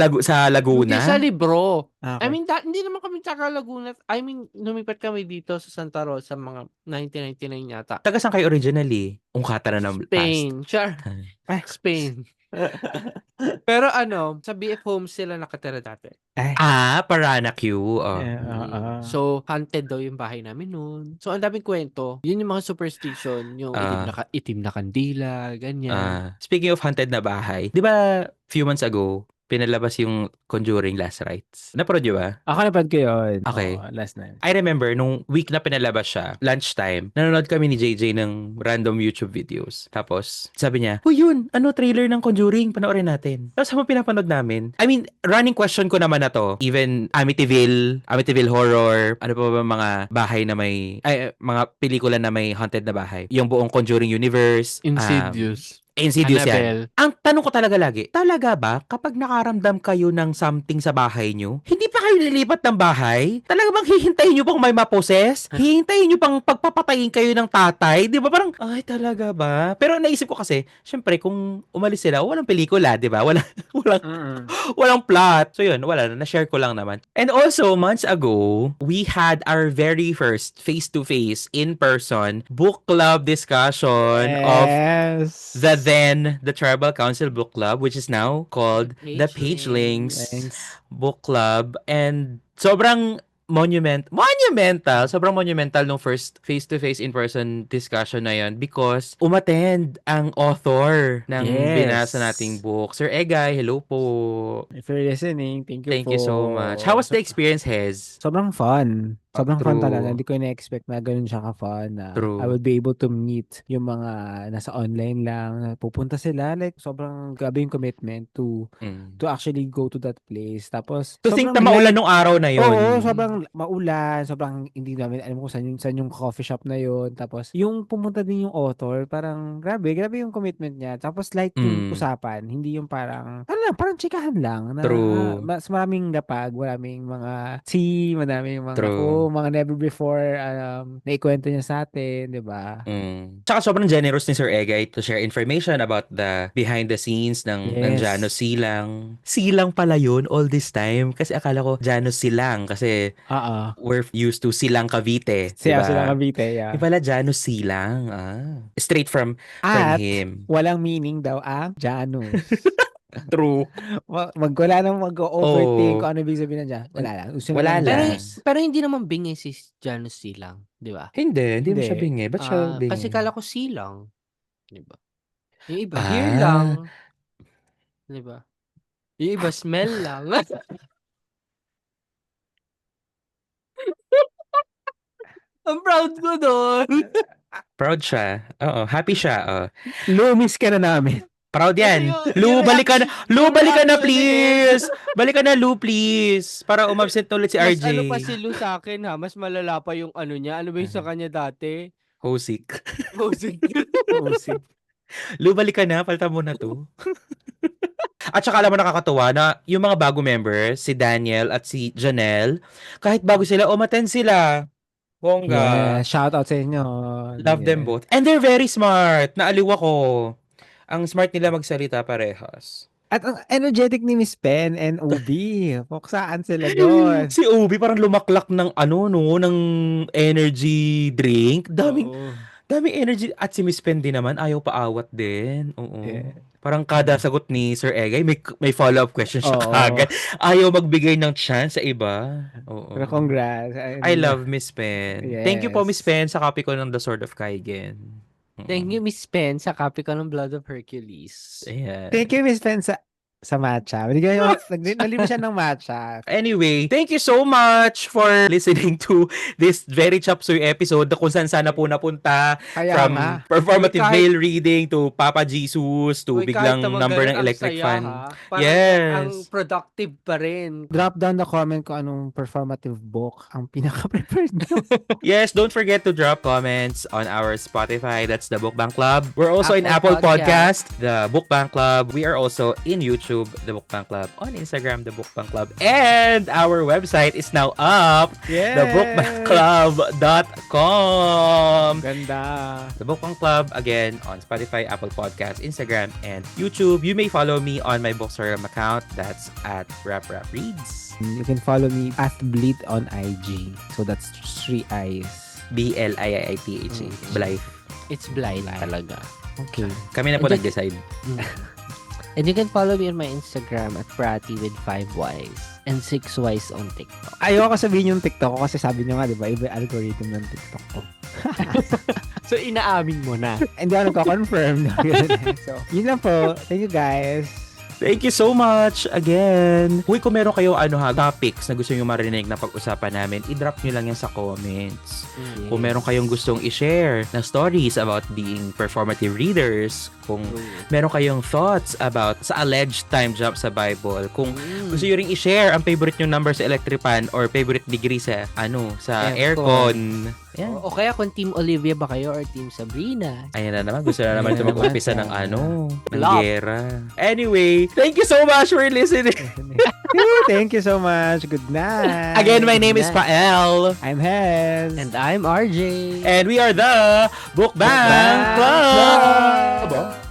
Laguna? Hindi sa libro. Okay. I mean, hindi naman kami taga Laguna. I mean, lumipat kami dito sa Santa Rosa mga 1999 yata. Taga saan kayo originally? Ungkata na ng Spain. Sure. Spain. Pero sa BF Homes sila nakatira dati. past. Paranaq. So, haunted daw yung bahay namin noon. So, ang daming kwento. Yun yung mga superstition. Yung itim na kandila, ganyan. Speaking of haunted na bahay, di ba few months ago, pinalabas yung Conjuring Last Rites. Napanood nyo ba? Ako napad ko yun. Okay. Oo, last night. I remember, nung week na pinalabas siya, lunchtime, nanonood kami ni JJ ng random YouTube videos. Tapos, sabi niya, yun, trailer ng Conjuring, panoorin natin. Tapos habang pinapanood namin, I mean, running question ko naman na to, even Amityville Horror, ano pa ba mga bahay na mga pelikula na may haunted na bahay. Yung buong Conjuring universe. Insidious. Insidious Annabelle. yan. Ang tanong ko talaga lagi, talaga ba kapag nakaramdam kayo ng something sa bahay nyo, hindi pa kayo lilipat ng bahay? Talaga bang hihintayin nyo pang may maposes? Hihintayin nyo pang pagpapatayin kayo ng tatay? Di ba? Parang, ay talaga ba? Pero naisip ko kasi, syempre kung umalis sila, walang pelikula, di ba? Walang plot. So yun, wala na. Na-share ko lang naman. And also, months ago, we had our very first face-to-face, in-person book club discussion of the Tribal Council Book Club, which is now called the Pagelings Book Club. And sobrang sobrang monumental nung first face-to-face in-person discussion na yun because umattend ang author ng binasa nating book. Sir Egay, hello po. If you're listening, thank you so much. How was the experience, Hez? Sobrang fun. Sobrang fun True. talaga. Hindi ko na-expect na ganun siya ka-fun. True. I would be able to meet yung mga nasa online lang. Pupunta sila. Like, sobrang grabe yung commitment to actually go to that place. Tapos, To think na maulan nung araw na yun. Oo, sobrang maulan. Sobrang hindi namin alam kung saan yung coffee shop na yun. Tapos, yung pumunta din yung author, parang grabe yung commitment niya. Tapos, light yung usapan. Hindi yung parang chikahan lang. Na, True. mas maraming lapag, maraming mga tea, maraming mga True. mga never before naikwento niya sa atin, di ba? Tsaka sobrang generous ni Sir Egay to share information about the behind the scenes ng Yes. Janos Silang. Silang pala yun all this time. Kasi akala ko Janos Silang kasi we're used to Silang Cavite. Siya Diba? sila Cavite, yeah. Di pala Janos Silang. Straight from At him. walang meaning daw ang Janus. True. Wala nang mag-overthink Oo. kung ano ibig sabihin na dyan. Wala lang. Gusto Wala lang. Pero, lang. pero hindi naman bingi si Janus Silang, di ba? Hindi mo Hindi. siya bingi. Ba't siya bingi? Kasi kala ko silang. Di ba? Yung iba, Ah. hear lang. Di ba? Yung iba, smell lang. Ang proud ko doon. Proud siya. Oo. Happy siya. Lumis ka na namin. Proud yan. Kasi Lu, balik ka na. Lu, balik ka na, reaction ni please. Balik ka na, Lu, please. Para umabsent ulit si Mas RJ. ano pa si Lu sa akin ha, mas malala pa yung ano niya. Ano ba yung sa kanya dati? Hosik. Hosing. Lu, balik ka na. Palta mo na to. At saka alam mo nakakatuwa na yung mga bago members, si Daniel at si Janelle, kahit bago sila, umattend sila. Bongga. Yeah, shout out sa inyo. Love them both. And they're very smart. Naaliw ako. Ang smart nila magsalita parehas. At ang energetic ni Miss Pen and Ubi. Poksaan sila doon. Si Ubi parang lumaklak ng ng energy drink. Daming energy. At si Miss Pen din naman, ayaw paawat din. Oo. Yeah. Parang kada sagot ni Sir Egay, may follow-up question siya Oo. kagad. Ayaw magbigay ng chance sa iba. Oo. Pero congrats. I love Miss Pen. Yes. Thank you po, Miss Pen, sa copy ko ng The Sword of Kaigen. Thank you, Miss Pen, sa copy ko ng Blood of Hercules. Ayan. Thank you, Miss Pen, sa matcha. Nalibre siya ng matcha. Anyway, thank you so much for listening to this very chop suey episode na kung saan sana po napunta. Kaya From nga. performative Kahit- mail reading to Papa Jesus to Uy, biglang kahit number ng ang electric saya, fan. ha? Parang Yes. ang productive pa rin. Drop down the comment kung anong performative book ang pinaka-preferred nyo. Yes, don't forget to drop comments on our Spotify. That's the Bookbank Club. We're also in Apple Apple Podcast, the Bookbank Club. We are also in YouTube, the Bookbank Club. On Instagram, the Bookbank Club. And our website is now up, Yes! thebookbankclub.com. Ganda. The Bookbank Club, again, on Spotify, Apple Podcasts, Instagram, and YouTube. You may follow me on my Bookstagram account. That's at RapRapReads. You can follow me at Bleed on IG. So that's 3 eyes. BLIIITHA. Blythe. It's blind talaga. Okay. Kami na po And nag-decide. And you can follow me on my Instagram at Prati with 5 Ys and 6 Ys on TikTok. Ayoko sabihin yung TikTok ko kasi sabi nyo nga, di ba, iba yung algorithm ng TikTok ko. So, inaamin mo na. Hindi ako nagka-confirm. So, yun lang po. Thank you guys. Thank you so much again. Uy, kung meron kayo topics na gusto nyo marinig na pag-usapan namin, i-drop nyo lang yan sa comments. Kung meron kayong gustong i-share na stories about being performative readers, kung meron kayong thoughts about sa alleged time jump sa Bible, kung gusto nyo ring i-share ang favorite nyo number sa electric fan or favorite degree sa sa aircon. Yan. O kaya kung Team Olivia ba kayo or Team Sabrina? Ayan na naman. Gusto na naman ito mag-umpisa ng ng Flop. gera. Anyway, thank you so much for listening. Thank you so much. Good night. Again, my name is Pael. I'm Hez. And I'm RJ. And we are the Bookbank Bookbank Club. Club.